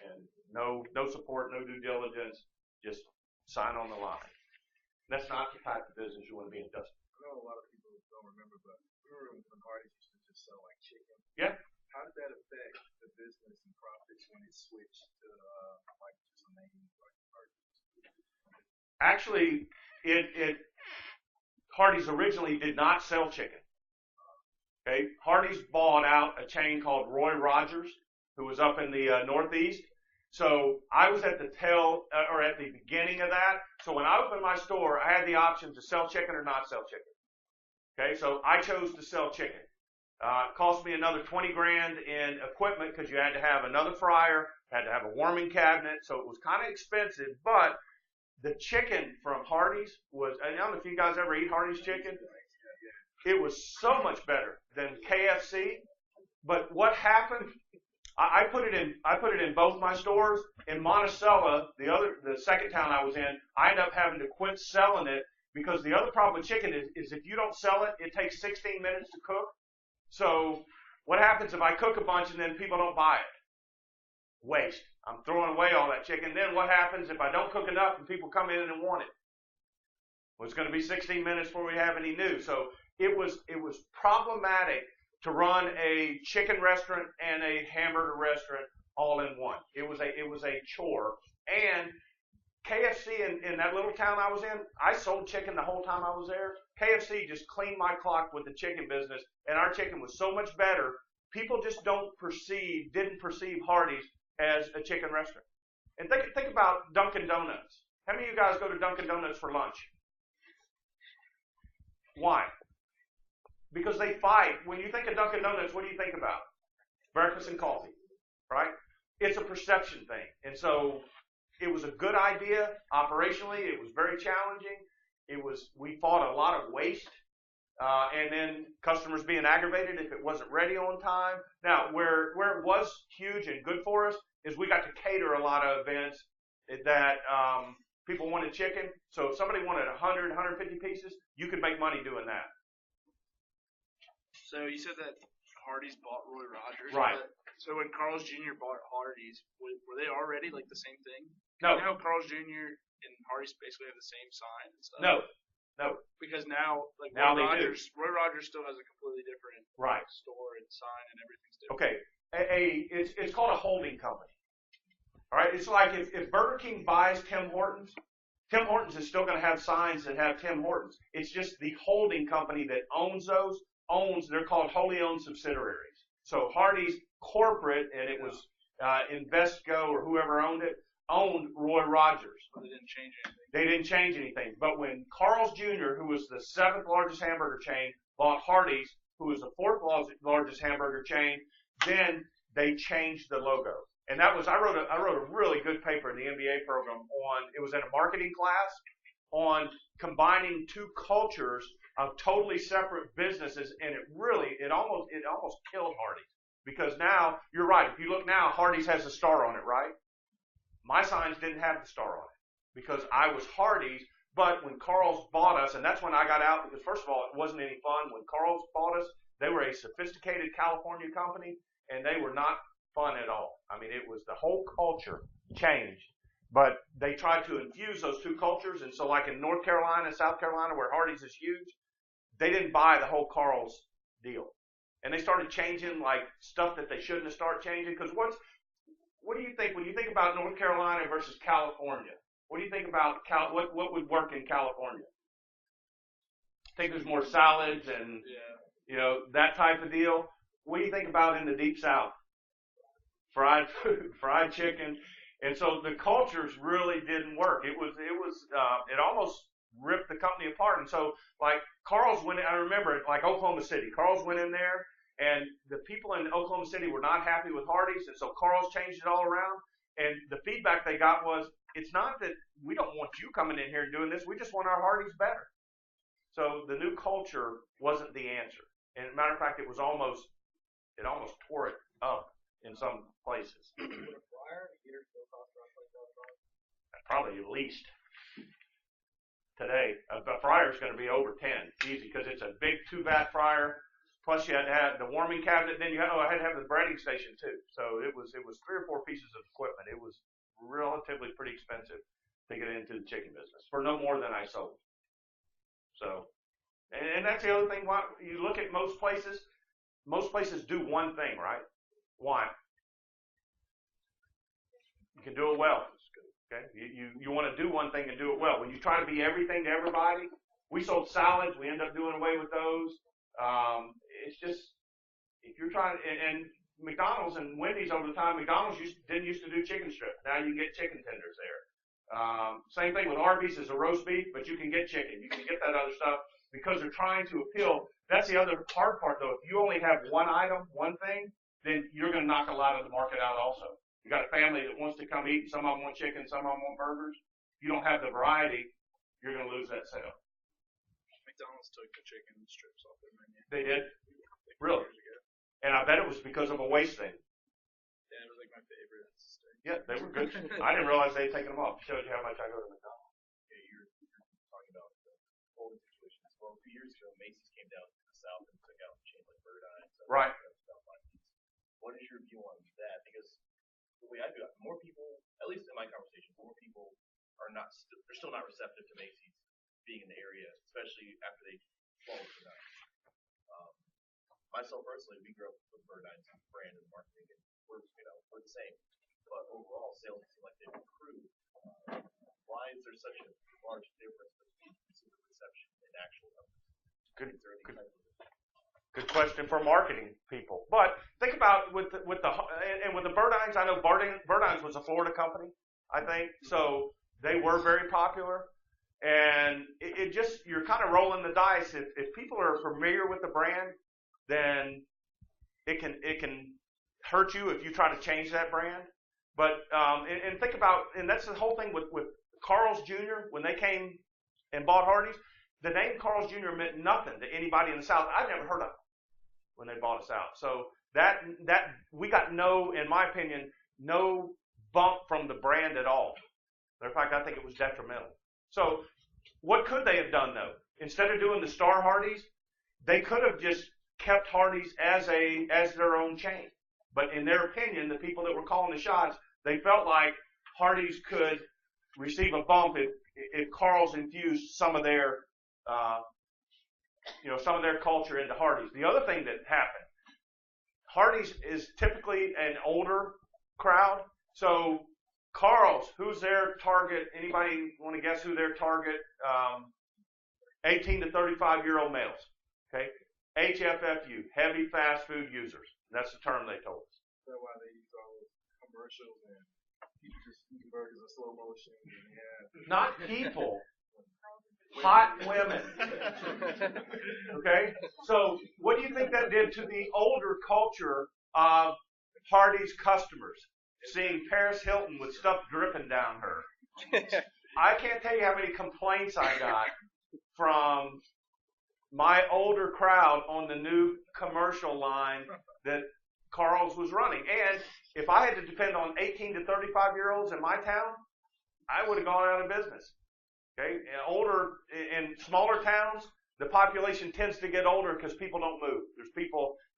And no support, no due diligence, just sign on the line. That's not the type of business you want to be in, Dustin. I know a lot of people don't remember, but remember when Hardee's used to just sell like chicken? Yeah. How did that affect the business and profits when it switched to like just a name like Hardee's? Actually, Hardee's originally did not sell chicken. Okay, Hardee's bought out a chain called Roy Rogers, who was up in the Northeast. So I was at the beginning of that. So when I opened my store, I had the option to sell chicken or not sell chicken. Okay, so I chose to sell chicken. It cost me another $20,000 in equipment, because you had to have another fryer, had to have a warming cabinet, so it was kind of expensive. But the chicken from Hardee's was, I don't know if you guys ever eat Hardee's chicken. It was so much better than KFC. But what happened? I put it in both my stores. In Monticello, the second town I was in, I ended up having to quit selling it, because the other problem with chicken is if you don't sell it, it takes 16 minutes to cook. So what happens if I cook a bunch and then people don't buy it? Waste. I'm throwing away all that chicken. Then what happens if I don't cook enough and people come in and want it? Well, it's going to be 16 minutes before we have any new. So it was problematic to run a chicken restaurant and a hamburger restaurant all in one. It was a chore. And KFC in that little town I was in, I sold chicken the whole time I was there. KFC just cleaned my clock with the chicken business, and our chicken was so much better. People just didn't perceive Hardee's as a chicken restaurant. And think about Dunkin' Donuts. How many of you guys go to Dunkin' Donuts for lunch? Why? Because they fight. When you think of Dunkin' Donuts, what do you think about? Breakfast and coffee, right? It's a perception thing. And so it was a good idea. Operationally, it was very challenging. We fought a lot of waste. And then customers being aggravated if it wasn't ready on time. Now, where it was huge and good for us is we got to cater a lot of events that people wanted chicken. So if somebody wanted 100, 150 pieces, you could make money doing that. So you said that Hardee's bought Roy Rogers. Right. So when Carl's Jr. bought Hardee's, were they already like the same thing? No. You know, Carl's Jr. and Hardee's basically have the same sign and stuff. No. Because now, like now Roy Rogers still has a completely different store and sign and everything's different. Okay. It's called a holding company. All right. It's like if Burger King buys Tim Hortons is still going to have signs that have Tim Hortons. It's just the holding company that owns those. They're called wholly owned subsidiaries. So Hardee's corporate, and it was Invesco or whoever owned it, owned Roy Rogers. But they didn't change anything. They didn't change anything. But when Carl's Jr., who was the 7th largest hamburger chain, bought Hardee's, who was the 4th largest hamburger chain, then they changed the logo. And that was I wrote a really good paper in the MBA program it was in a marketing class on combining two cultures of totally separate businesses, and it almost killed Hardee's. Because now, you're right, if you look now, Hardee's has a star on it, right? My signs didn't have the star on it because I was Hardee's, but when Carl's bought us, and that's when I got out, because first of all, it wasn't any fun. When Carl's bought us, they were a sophisticated California company, and they were not fun at all. I mean, it was the whole culture changed. But they tried to infuse those two cultures, and so like in North Carolina, South Carolina, where Hardee's is huge, they didn't buy the whole Carl's deal. And they started changing like stuff that they shouldn't have started changing. Because what do you think when you think about North Carolina versus California? What do you think about what would work in California? Think there's more salads and that type of deal. What do you think about in the Deep South? Fried food, fried chicken. And so the cultures really didn't work. It almost ripped the company apart. And so like Carl's went in, I remember it, like Oklahoma City. Carl's went in there, and the people in Oklahoma City were not happy with Hardee's, and so Carl's changed it all around. And the feedback they got was, it's not that we don't want you coming in here and doing this, we just want our Hardee's better. So the new culture wasn't the answer. And as a matter of fact, it almost tore it up in some places. Would a fryer heater still cost around $20,000? Probably at least. Today, a fryer is going to be over 10, easy, because it's a big 2-vat fryer. Plus, you had to have the warming cabinet. Then I had to have the breading station too. So it was 3 or 4 pieces of equipment. It was relatively pretty expensive to get into the chicken business for no more than I sold. So, and that's the other thing. You look at most places do one thing, right? Why? You can do it well. Okay, you want to do one thing and do it well. When you try to be everything to everybody, we sold salads. We end up doing away with those. It's just if you're trying, and McDonald's and Wendy's over the time, McDonald's didn't used to do chicken strips. Now you can get chicken tenders there. Same thing with Arby's is a roast beef, but you can get chicken. You can get that other stuff because they're trying to appeal. That's the other hard part, though. If you only have one item, one thing, then you're going to knock a lot of the market out also. You got a family that wants to come eat, and some of them want chicken, some of them want burgers. If you don't have the variety, you're going to lose that sale. McDonald's took the chicken strips off their menu. They did? Really? And I bet it was because of a waste thing. Yeah, it was like my favorite steak. Yeah, they were good. I didn't realize they had taken them off. It shows you how much I go to McDonald's. Okay, you're talking about the holding situations. Well, 2 years ago, Macy's came down to the south and took out chains like Bird Eye. Right. What is your view on that? Because the way I do it, more people, at least in my conversation, more people are they're still not receptive to Macy's being in the area, especially after they closed Bird Eye. Myself personally, we grew up with Bird Eye's brand and marketing, and we're the same. But overall, sales seem like they've improved. Why is there such a large difference between consumer perception and actual numbers? Is there any type of Good question for marketing people. But think about with the Burdines. I know Burdines was a Florida company, I think. So they were very popular, and it just you're kind of rolling the dice. If people are familiar with the brand, then it can hurt you if you try to change that brand. But and think about, and that's the whole thing with Carl's Jr. when they came and bought Hardee's. The name Carl's Jr. meant nothing to anybody in the South. I've never heard of it when they bought us out. So that we got in my opinion, no bump from the brand at all. Matter of fact, I think it was detrimental. So what could they have done though? Instead of doing the Star Hardee's, they could have just kept Hardee's as their own chain. But in their opinion, the people that were calling the shots, they felt like Hardee's could receive a bump if Carl's infused some of their some of their culture into Hardee's. The other thing that happened, Hardee's is typically an older crowd. So Carl's, who's their target? Anybody want to guess who their target? 18 to 35-year-old males. Okay, HFFU, heavy fast food users. That's the term they told us. That's why they use all those commercials and people just eating burgers in slow motion. Yeah. Not people. Hot women. Okay? So what do you think that did to the older culture of Hardee's customers? Seeing Paris Hilton with stuff dripping down her. I can't tell you how many complaints I got from my older crowd on the new commercial line that Carl's was running. And if I had to depend on 18 to 35-year-olds in my town, I would have gone out of business. Okay, in smaller towns, the population tends to get older because people don't move.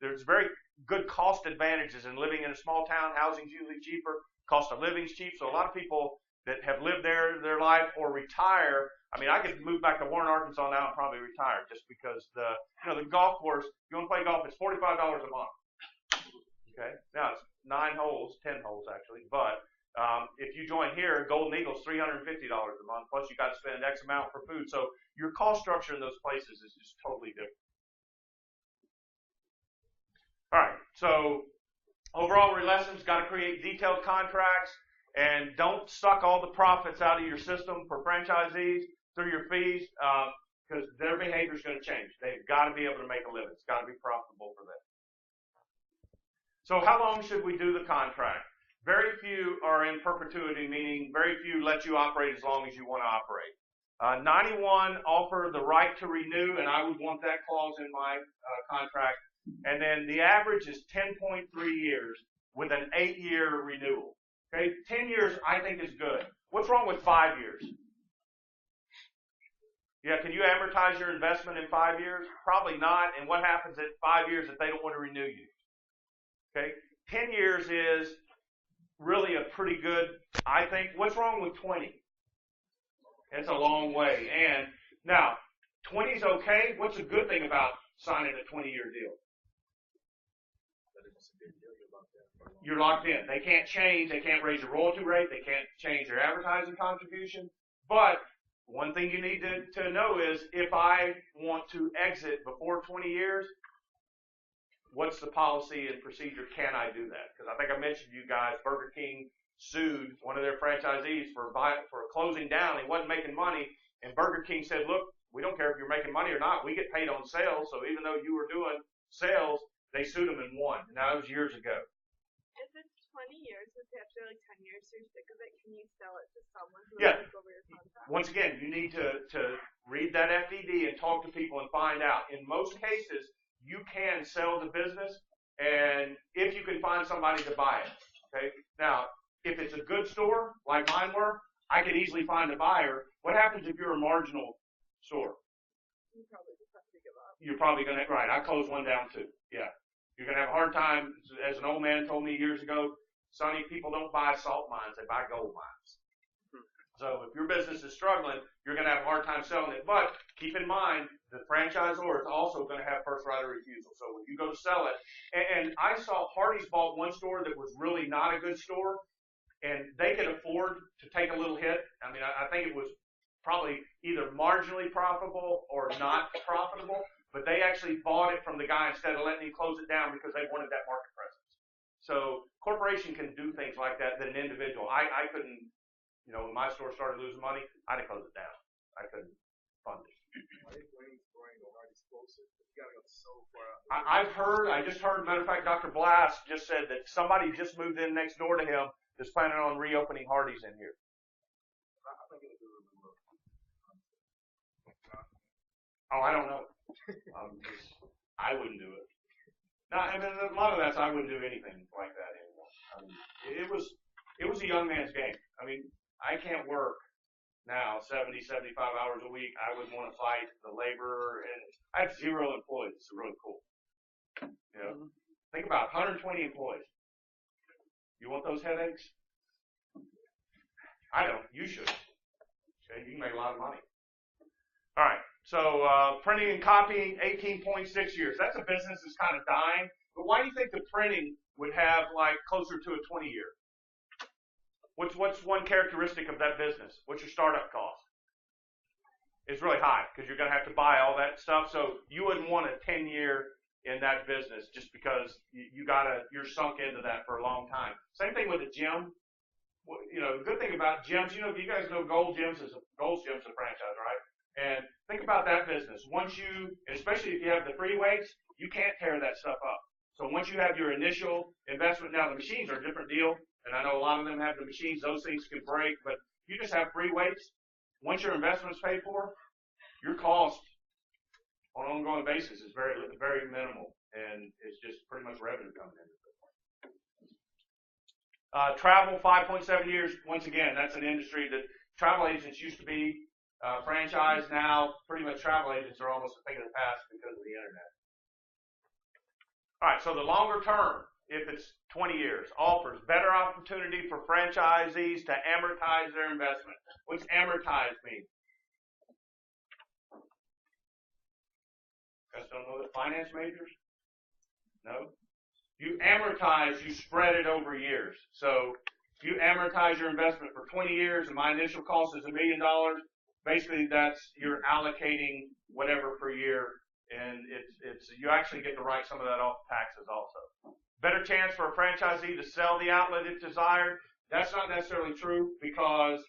There's very good cost advantages in living in a small town. Housing's usually cheaper, cost of living's cheap. So a lot of people that have lived there their life or retire. I mean, I could move back to Warren, Arkansas now and probably retire just because the golf course. If you want to play golf, it's $45 a month. Okay, now it's 10 holes actually, but. If you join here, Golden Eagle's $350 a month, plus you got to spend X amount for food. So your cost structure in those places is just totally different. All right, so overall lessons, got to create detailed contracts, and don't suck all the profits out of your system for franchisees through your fees, because their behavior is going to change. They've got to be able to make a living. It's got to be profitable for them. So how long should we do the contract? Very few are in perpetuity, meaning very few let you operate as long as you want to operate. 91 offer the right to renew, and I would want that clause in my contract. And then the average is 10.3 years with an 8-year renewal. Okay, 10 years I think is good. What's wrong with 5 years? Yeah, can you amortize your investment in 5 years? Probably not. And what happens at 5 years if they don't want to renew you? Okay, 10 years is really a pretty good, I think. What's wrong with 20? It's a long way. And now, 20 is okay. What's a good thing about signing a 20-year deal? You're locked in. They can't change. They can't raise your royalty rate. They can't change your advertising contribution. But one thing you need to know is if I want to exit before 20 years, what's the policy and procedure? Can I do that? Because I think I mentioned to you guys, Burger King sued one of their franchisees for closing down. He wasn't making money, and Burger King said, look, we don't care if you're making money or not. We get paid on sales, so even though you were doing sales, they sued them and won. And that was years ago. If it's 20 years, if after like 10 years you're sick of it, can you sell it to someone who Yeah. will take over your contract? Once again, you need to read that FDD and talk to people and find out. In most cases, you can sell the business, and if you can find somebody to buy it. Okay. Now, if it's a good store like mine were, I could easily find a buyer. What happens if you're a marginal store? You probably just have to give up. You're probably going to, right, I closed one down too. Yeah. You're going to have a hard time. As an old man told me years ago, Sonny, people don't buy salt mines, they buy gold mines. So if your business is struggling, you're going to have a hard time selling it. But keep in mind, the franchisor is also going to have first right of refusal. So when you go to sell it, and I saw Hardee's bought one store that was really not a good store, and they could afford to take a little hit. I mean, I think it was probably either marginally profitable or not profitable, but they actually bought it from the guy instead of letting him close it down because they wanted that market presence. So corporation can do things like that than an individual. I couldn't, you know, when my store started losing money, I'd have closed it down. I couldn't fund it. I just heard, matter of fact, Dr. Blass just said that somebody just moved in next door to him that's planning on reopening Hardee's in here. Oh, I don't know. I wouldn't do it. No, I mean, a lot of that's, I wouldn't do anything like that anymore. I mean, it was a young man's game. I mean, I can't work now 70, 75 hours a week. I would want to fight the labor, and I have 0 employees. It's really cool. You know, think about it, 120 employees. You want those headaches? I don't. You should. Okay, you can make a lot of money. All right. So printing and copying, 18.6 years. That's a business that's kind of dying. But why do you think the printing would have like closer to a 20-year? What's one characteristic of that business? What's your startup cost? It's really high because you're going to have to buy all that stuff. So you wouldn't want a 10-year in that business just because you're sunk into that for a long time. Same thing with a gym. You know, the good thing about gyms, you know, you guys know Gold's Gym's a franchise, right? And think about that business. Once you, especially if you have the free weights, you can't tear that stuff up. So once you have your initial investment, now the machines are a different deal, and I know a lot of them have the machines, those things can break, but you just have free weights. Once your investment's paid for, your cost on an ongoing basis is very, very minimal, and it's just pretty much revenue coming in. Travel, 5.7 years. Once again, that's an industry that travel agents used to be franchise. Now, pretty much travel agents are almost a thing of the past because of the internet. All right, so the longer term, if it's 20 years, offers better opportunity for franchisees to amortize their investment. What's amortize mean? You guys don't know that? Finance majors? No? You amortize, you spread it over years. So if you amortize your investment for 20 years and my initial cost is $1 million, basically that's you're allocating whatever per year, and it's you actually get to write some of that off taxes also. Better chance for a franchisee to sell the outlet if desired. That's not necessarily true because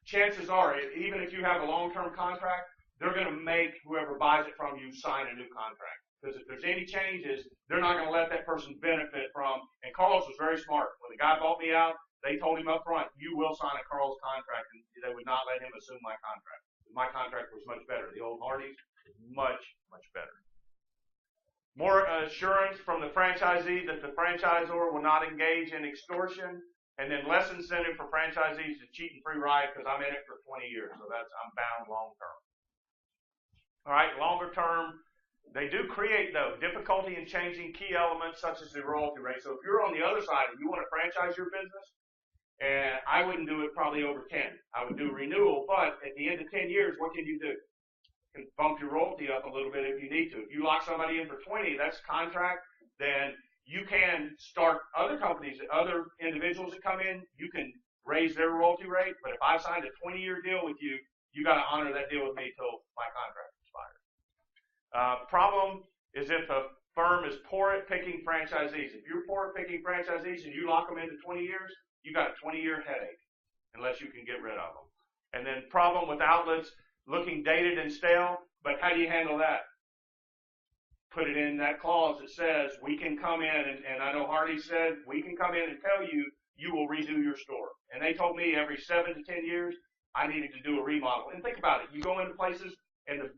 chances are, even if you have a long-term contract, they're going to make whoever buys it from you sign a new contract. Because if there's any changes, they're not going to let that person benefit from. And Carlos was very smart. When the guy bought me out, they told him up front, you will sign a Carlos contract, and they would not let him assume my contract. My contract was much better. The old Hardee's was much, much better. More assurance from the franchisee that the franchisor will not engage in extortion, and then less incentive for franchisees to cheat and free ride because I'm in it for 20 years, so I'm bound long term. All right, longer term, they do create, though, difficulty in changing key elements such as the royalty rate. So if you're on the other side and you want to franchise your business, and I wouldn't do it probably over 10. I would do renewal, but at the end of 10 years, what can you do? You can bump your royalty up a little bit if you need to. If you lock somebody in for 20, that's contract, then you can start other companies, other individuals that come in, you can raise their royalty rate, but if I signed a 20-year deal with you, you got to honor that deal with me till my contract expires. Problem is if a firm is poor at picking franchisees. If you're poor at picking franchisees and you lock them into 20 years, you got a 20-year headache unless you can get rid of them. And then problem with outlets looking dated and stale, but how do you handle that? Put it in that clause that says we can come in, and I know Hardy said we can come in and tell you you will redo your store. And they told me every 7 to 10 years I needed to do a remodel. And think about it. You go into places and the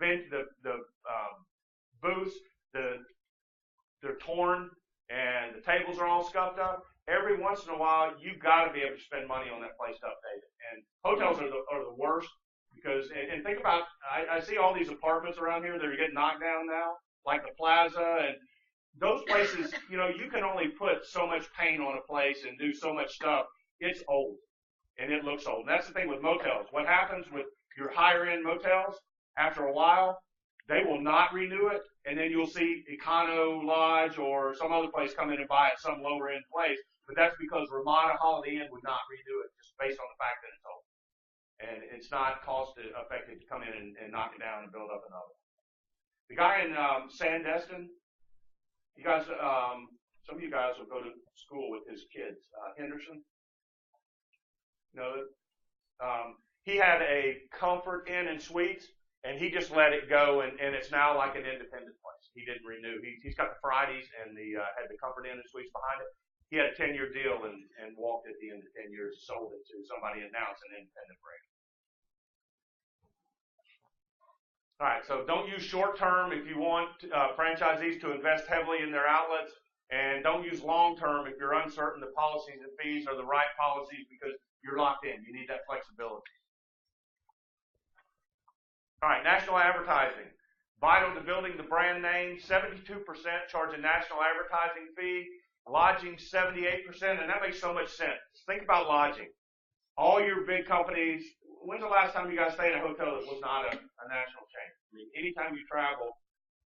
booths, they're torn and the tables are all scuffed up. Every once in a while, you've got to be able to spend money on that place to update it. And hotels are the worst because, and think about, I see all these apartments around here that are getting knocked down now, like the Plaza, and those places, you know, you can only put so much paint on a place and do so much stuff. It's old, and it looks old. And that's the thing with motels. What happens with your higher-end motels, after a while, they will not renew it, and then you'll see Econo Lodge or some other place come in and buy it, some lower-end place, but that's because Ramada Holiday Inn would not redo it just based on the fact that it's old. And it's not cost effective to come in and knock it down and build up another one. The guy in Sandestin, you guys, some of you guys will go to school with his kids. Henderson, he had a Comfort Inn and Suites, and he just let it go, and it's now like an independent place. He didn't renew. He's got the Fridays and had the Comfort Inn and Suites behind it. He had a 10-year deal and walked at the end of 10 years, sold it to somebody, and now it's an independent brand. All right, so don't use short-term if you want franchisees to invest heavily in their outlets, and don't use long-term if you're uncertain the policies and fees are the right policies because you're locked in. You need that flexibility. All right, national advertising. Vital to building the brand name, 72% charge a national advertising fee, lodging 78%, and that makes so much sense. Think about lodging. All your big companies, when's the last time you guys stayed in a hotel that was not a national chain? I mean, anytime you travel,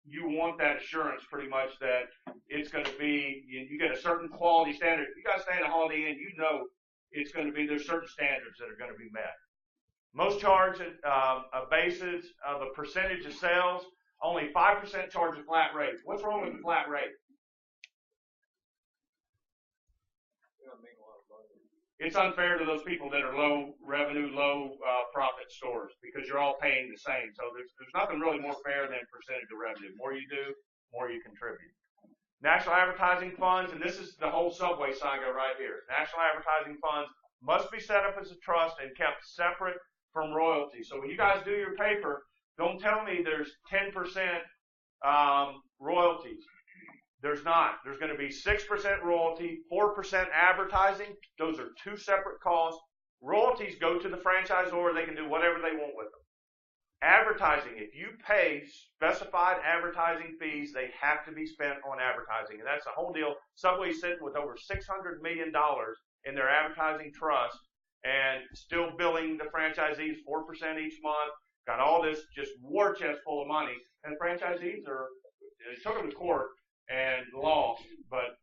you want that assurance pretty much that it's going to be, you get a certain quality standard. If you guys stay in a Holiday Inn, you know it's going to be, there's certain standards that are going to be met. Most charge a basis of a percentage of sales. Only 5% charge a flat rate. What's wrong with the flat rate? It's unfair to those people that are low revenue, low profit stores because you're all paying the same. So there's nothing really more fair than percentage of revenue. The more you do, the more you contribute. National advertising funds, and this is the whole Subway saga right here. National advertising funds must be set up as a trust and kept separate from royalties. So when you guys do your paper, don't tell me there's 10% royalties. There's not. There's going to be 6% royalty, 4% advertising. Those are two separate costs. Royalties go to the franchisor. They can do whatever they want with them. Advertising, if you pay specified advertising fees, they have to be spent on advertising. And that's the whole deal. Subway's sitting with over $600 million in their advertising trust and still billing the franchisees 4% each month. Got all this just war chest full of money. And franchisees they took them to court and lost, but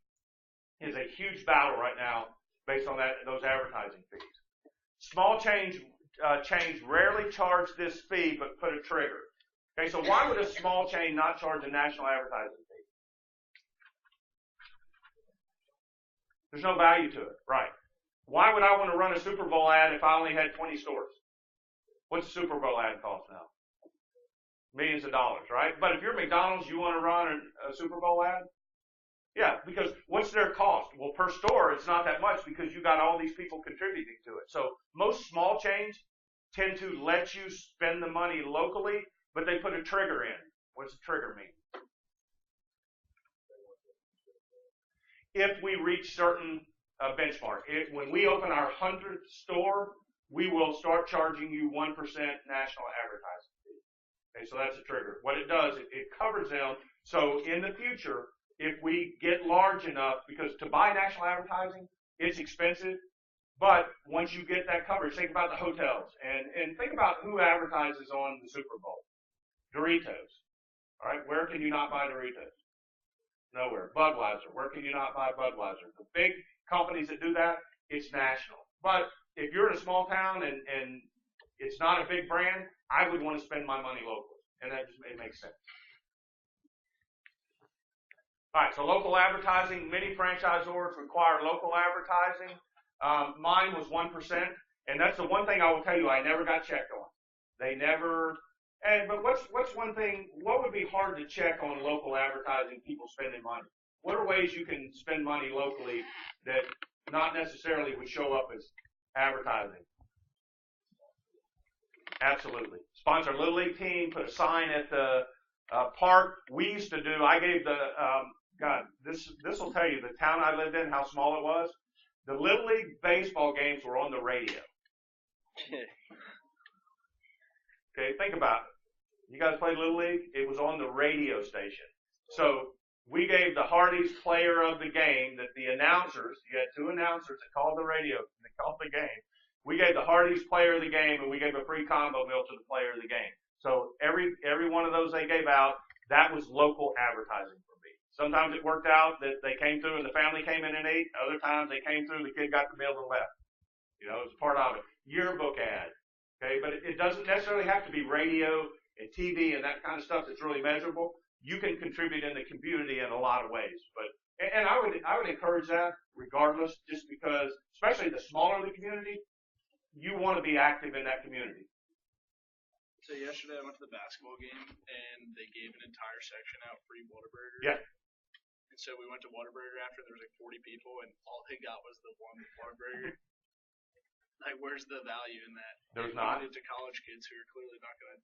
it's a huge battle right now based on those advertising fees. Small chains rarely charge this fee, but put a trigger. Okay, so why would a small chain not charge a national advertising fee? There's no value to it, right? Why would I want to run a Super Bowl ad if I only had 20 stores? What's a Super Bowl ad cost now? Millions of dollars, right? But if you're McDonald's, you want to run a Super Bowl ad? Yeah, because what's their cost? Well, per store, it's not that much because you got all these people contributing to it. So most small chains tend to let you spend the money locally, but they put a trigger in. What's a trigger mean? If we reach certain benchmark. When we open our 100th store, we will start charging you 1% national advertising fee. Okay, so that's a trigger. What it does, it covers them. So in the future, if we get large enough, because to buy national advertising, it's expensive, but once you get that coverage, think about the hotels and think about who advertises on the Super Bowl. Doritos. All right, where can you not buy Doritos? Nowhere. Budweiser. Where can you not buy Budweiser? The big companies that do that, it's national. But if you're in a small town and it's not a big brand, I would want to spend my money locally. And that just, it makes sense. All right, so local advertising. Many franchisors require local advertising. Mine was 1%. And that's the one thing I will tell you I never got checked on. They never... But what's one thing, what would be hard to check on local advertising, people spending money? What are ways you can spend money locally that not necessarily would show up as advertising? Absolutely. Sponsor a Little League team, put a sign at the park. We used to do, I gave the, God, this will tell you, the town I lived in, how small it was. The Little League baseball games were on the radio. Okay, think about it. You guys played Little League? It was on the radio station. So we gave the Hardee's player of the game that the announcers, you had two announcers that called the radio, and they called the game. We gave the Hardee's player of the game, and we gave a free combo meal to the player of the game. So every one of those they gave out, that was local advertising for me. Sometimes it worked out that they came through and the family came in and ate. Other times they came through, the kid got the meal and left. You know, it's part of it. Yearbook ad. Okay, but it doesn't necessarily have to be radio and TV and that kind of stuff that's really measurable. You can contribute in the community in a lot of ways. And I would encourage that regardless, just because, especially the smaller the community, you want to be active in that community. So yesterday I went to the basketball game and they gave an entire section out free Whataburger. Yeah. And so we went to Whataburger after. There was like 40 people and all they got was the one Whataburger. Like, where's the value in that? There's not. It's to college kids who are clearly not going to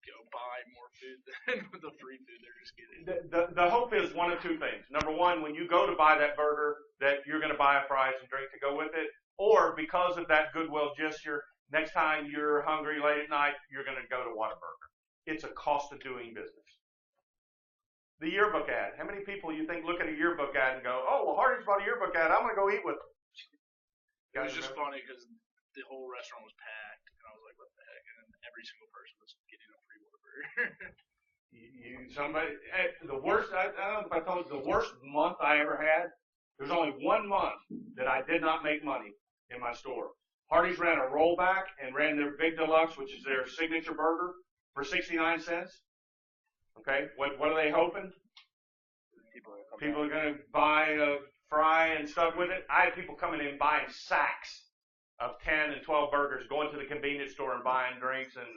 go buy more food than the free food they're just getting. The hope is one of two things. Number one, when you go to buy that burger, that you're going to buy a fries and drink to go with it, or because of that goodwill gesture, next time you're hungry late at night, you're going to go to Whataburger. It's a cost of doing business. The yearbook ad. How many people you think look at a yearbook ad and go, oh, well, Hardy's bought a yearbook ad. I'm going to go eat with them. It was just funny because the whole restaurant was packed, and I was like, what the heck? And every single person was getting a free Whataburger. The worst, I don't know if I told you, the worst month I ever had, there's only 1 month that I did not make money in my store. Hardee's ran a rollback and ran their Big Deluxe, which is their signature burger, for 69 cents. Okay, what are they hoping? People are going to buy a fry and stuff with it. I had people coming in buying sacks of 10 and 12 burgers, going to the convenience store and buying drinks and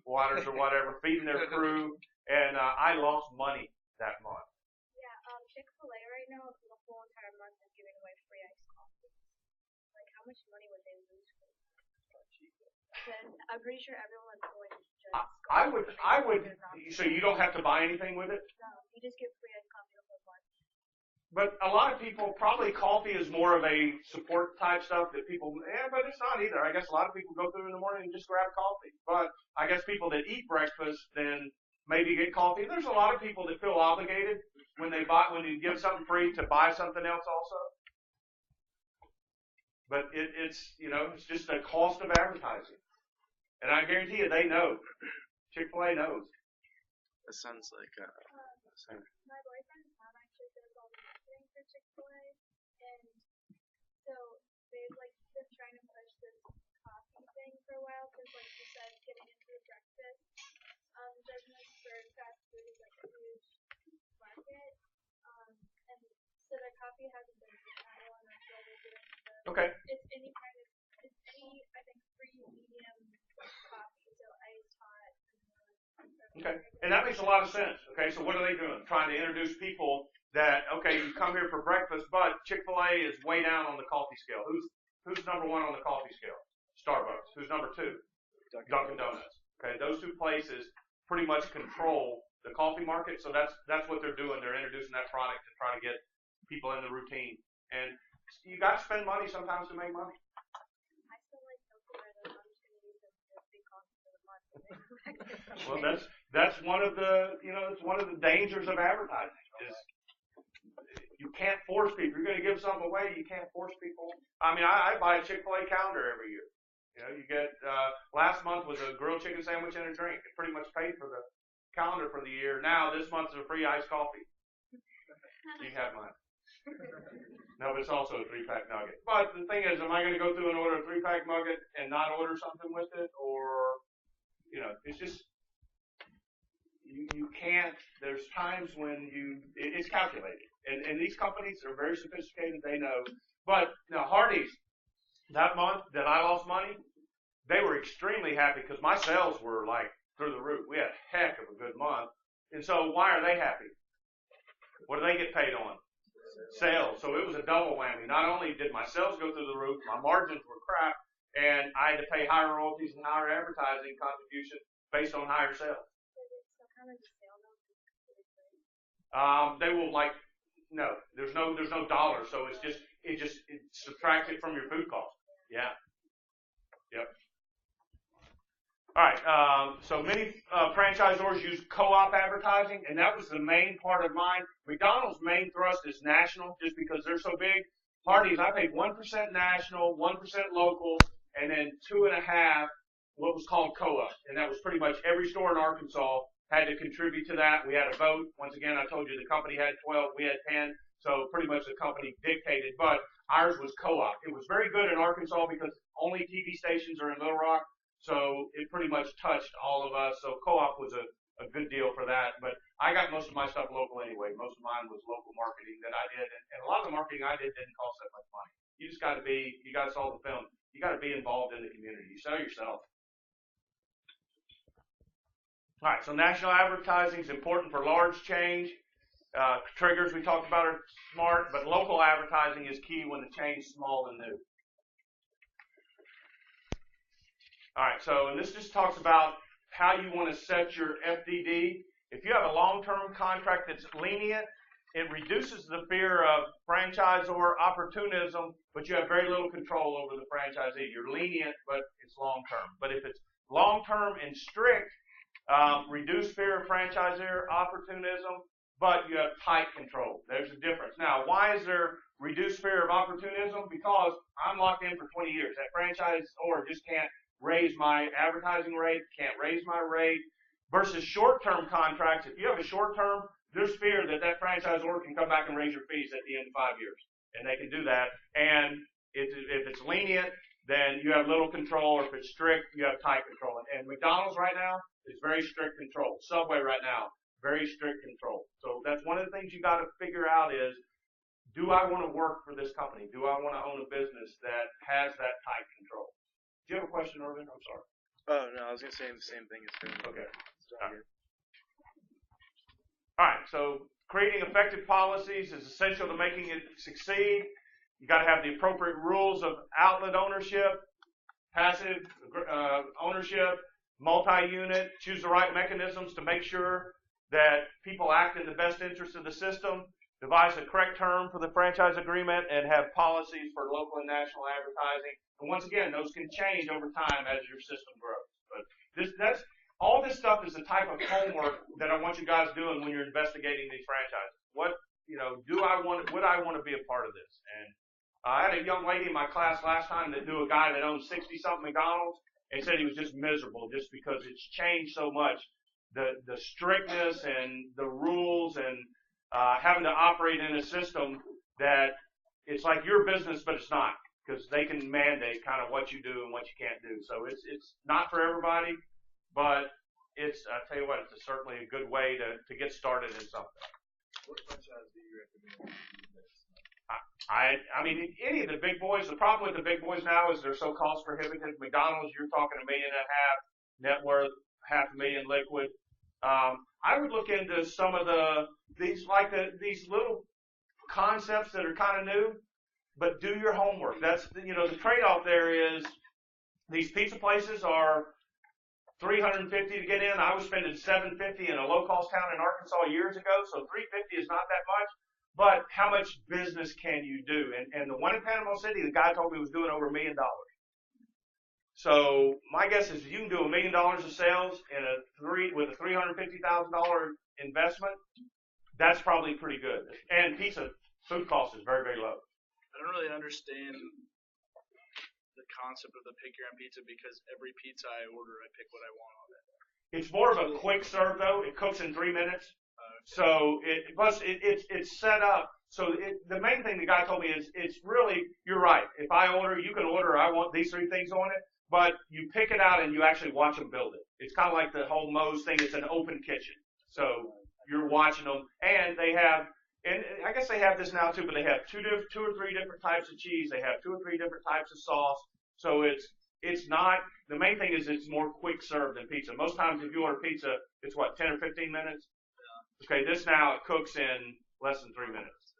waters or whatever, feeding their crew, and I lost money that month. Yeah, Chick-fil-A right now for the whole entire month is giving away free iced coffee. Like, how much money would they lose for that? Then I'm pretty sure everyone is going to just I would, so you don't have to buy anything with it? No, you just get free iced coffee the whole month. But a lot of people, probably coffee is more of a support type stuff that people, but it's not either. I guess a lot of people go through in the morning and just grab coffee. But I guess people that eat breakfast then maybe get coffee. There's a lot of people that feel obligated when you give something free to buy something else also. But it's just the cost of advertising. And I guarantee you they know. Chick-fil-A knows. That sounds like My boyfriend's mom actually does all the marketing for Chick-fil-A, and so they've been trying to push this coffee thing for a while because, like you said, getting into the breakfast business for fast food is like a huge market, and so their coffee hasn't been doing that well, and that's why they're doing Okay. It's any I think free medium coffee, so iced hot. Okay, and that makes a lot of sense. Okay, so what are they doing? Trying to introduce people that, okay, you come here for breakfast, but Chick-fil-A is way down on the coffee scale. Who's number one on the coffee scale? Starbucks. Who's number two? Dunkin' Donuts. Okay, those two places pretty much control the coffee market, so that's what they're doing. They're introducing that product to try to get people in the routine. And you got to spend money sometimes to make money. I still like Dunkin' Donuts. I'm just going to use them for big coffee for the month. Well, that's one of the it's one of the dangers of advertising is you can't force people. You're going to give something away, you can't force people. I mean, I buy a Chick-fil-A calendar every year. You get last month was a grilled chicken sandwich and a drink. It pretty much paid for the calendar for the year. Now this month is a free iced coffee. You can have mine. No, but it's also a 3-pack nugget. But the thing is, am I going to go through and order a 3-pack nugget and not order something with it? Or, it's just, you can't, there's times when it's calculated. And these companies are very sophisticated, they know. But now Hardee's, that month that I lost money, they were extremely happy because my sales were like through the roof. We had a heck of a good month. And so why are they happy? What do they get paid on? Sales. So it was a double whammy. Not only did my sales go through the roof, my margins were crap, and I had to pay higher royalties and higher advertising contribution based on higher sales. So how does the sale note completely free? They will no, there's no dollar, so it's subtracted from your food cost. Yeah. Yep. All right. So many franchisors use co-op advertising, and that was the main part of mine. McDonald's main thrust is national, just because they're so big. Hardee's, I paid 1% national, 1% local, and then 2.5% what was called co-op, and that was pretty much every store in Arkansas had to contribute to that. We had a vote. Once again, I told you the company had 12, we had 10, so pretty much the company dictated, but ours was co-op. It was very good in Arkansas because only TV stations are in Little Rock, so it pretty much touched all of us, so co-op was a good deal for that, but I got most of my stuff local anyway. Most of mine was local marketing that I did, and a lot of the marketing I did didn't cost that much money. You just got to you guys saw the film, you got to be involved in the community. You sell yourself. All right, so national advertising is important for large change. Triggers we talked about are smart, but local advertising is key when the change is small and new. All right, so and this just talks about how you want to set your FDD. If you have a long-term contract that's lenient, it reduces the fear of franchisor opportunism, but you have very little control over the franchisee. You're lenient, but it's long-term. But if it's long-term and strict, reduced fear of franchisor opportunism, but you have tight control. There's a difference. Now, why is there reduced fear of opportunism? Because I'm locked in for 20 years. That franchisor just can't raise my advertising rate, can't raise my rate, versus short-term contracts. If you have a short-term, there's fear that that franchisor can come back and raise your fees at the end of 5 years, and they can do that. And if it's lenient, then you have little control, or if it's strict, you have tight control. And McDonald's right now is very strict control. Subway right now, very strict control. So that's one of the things you got to figure out is, do I want to work for this company? Do I want to own a business that has that tight control? Do you have a question, Irvin? I'm sorry. Oh, no, I was going to say the same thing as him. Okay. All right, so creating effective policies is essential to making it succeed. You got to have the appropriate rules of outlet ownership, passive ownership, multi-unit. Choose the right mechanisms to make sure that people act in the best interest of the system. Devise the correct term for the franchise agreement, and have policies for local and national advertising. And once again, those can change over time as your system grows. But all this stuff is the type of homework that I want you guys doing when you're investigating these franchises. Would I want to be a part of this? And I had a young lady in my class last time that knew a guy that owned 60-something McDonald's, and said he was just miserable just because it's changed so much. The strictness and the rules and having to operate in a system that it's like your business, but it's not, because they can mandate kind of what you do and what you can't do. So it's not for everybody, but I tell you what, it's certainly a good way to get started in something. What franchise do you recommend? I mean, any of the big boys. The problem with the big boys now is they're so cost prohibitive. McDonald's, you're talking $1.5 million net worth, $500,000 liquid. I would look into some of these little concepts that are kind of new, but do your homework. That's the trade-off there is these pizza places are $350 to get in. I was spending $750 in a low-cost town in Arkansas years ago, so $350 is not that much. But how much business can you do? And the one in Panama City, the guy told me was doing over $1 million. So my guess is you can do $1 million of sales with a $350,000 investment. That's probably pretty good. And food cost is very, very low. I don't really understand the concept of the pick your own pizza, because every pizza I order, I pick what I want on it. It's more of a quick serve though. It cooks in 3 minutes. So it's set up. So the main thing the guy told me is it's really, you're right. If I order, you can order, I want these 3 things on it, but you pick it out and you actually watch them build it. It's kind of like the whole Moe's thing. It's an open kitchen. So you're watching them, and they have, and I guess they have this now too, but they have two or three different types of cheese. They have 2 or 3 different types of sauce. So it's not, the main thing is it's more quick serve than pizza. Most times if you order pizza, it's what, 10 or 15 minutes? Okay, this now it cooks in less than 3 minutes,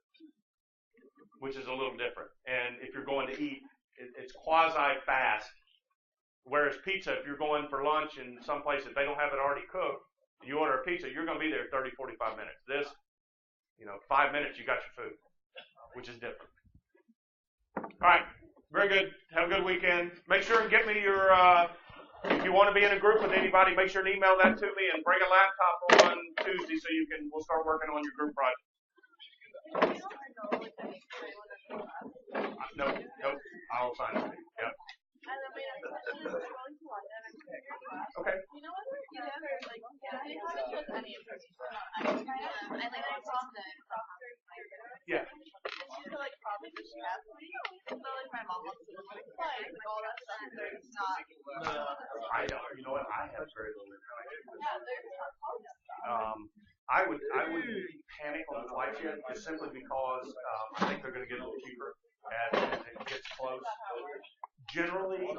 which is a little different. And if you're going to eat, it's quasi-fast. Whereas pizza, if you're going for lunch in some place, if they don't have it already cooked, you order a pizza, you're going to be there 30, 45 minutes. This, 5 minutes, you got your food, which is different. All right, very good. Have a good weekend. Make sure and get me your, if you want to be in a group with anybody, make sure to email that to me, and bring a laptop on Tuesday so we'll start working on your group project. Nope, I'll sign it. Yep. Okay. pop-ups that are like flights, like all that stuff. There's not. I don't. You know what? I have very little. Yeah, there's not all that stuff. I wouldn't panic on the flights yet, just simply because I think they're going to get a little cheaper as it gets close. Generally,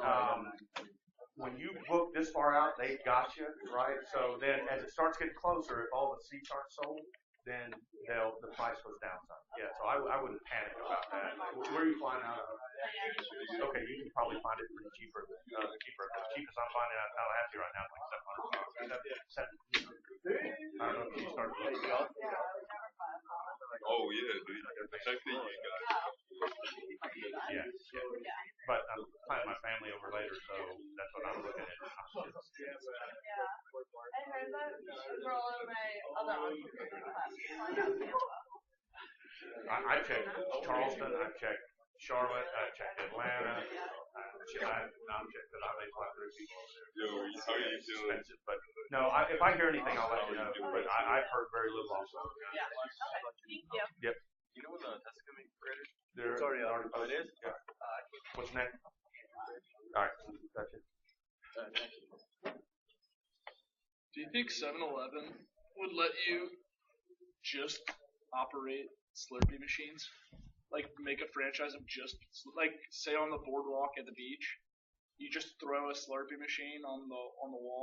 when you book this far out, they've got you, right? So then as it starts getting closer, if all the seats aren't sold, then the price goes down some. Yeah, so I wouldn't panic about that. Where are you flying out of? Okay, you can probably find it pretty cheaper. The cheapest I'm finding out Tallahassee right now is like $700. I don't know if you started looking. Oh yeah, dude. Check the you guys. Yeah. But I'm planning my family over later, so that's what I'm looking at. Yeah. I heard that for all of my other entrepreneurs I checked Charleston, I checked Charlotte, I checked Atlanta. I'm checked because I may fly through people over there. Yo, how are you doing? Expensive, but no, if I hear anything, I'll let you know. But I've heard very little also. Yeah. Okay. Thank you. Yep. You know when the test is coming, Graders? It's already posted. It is? Yeah. What's your name? All right. Gotcha. Do you think 7-Eleven would let you just operate Slurpee machines? Like make a franchise of just like say on the boardwalk at the beach, you just throw a Slurpee machine on the wall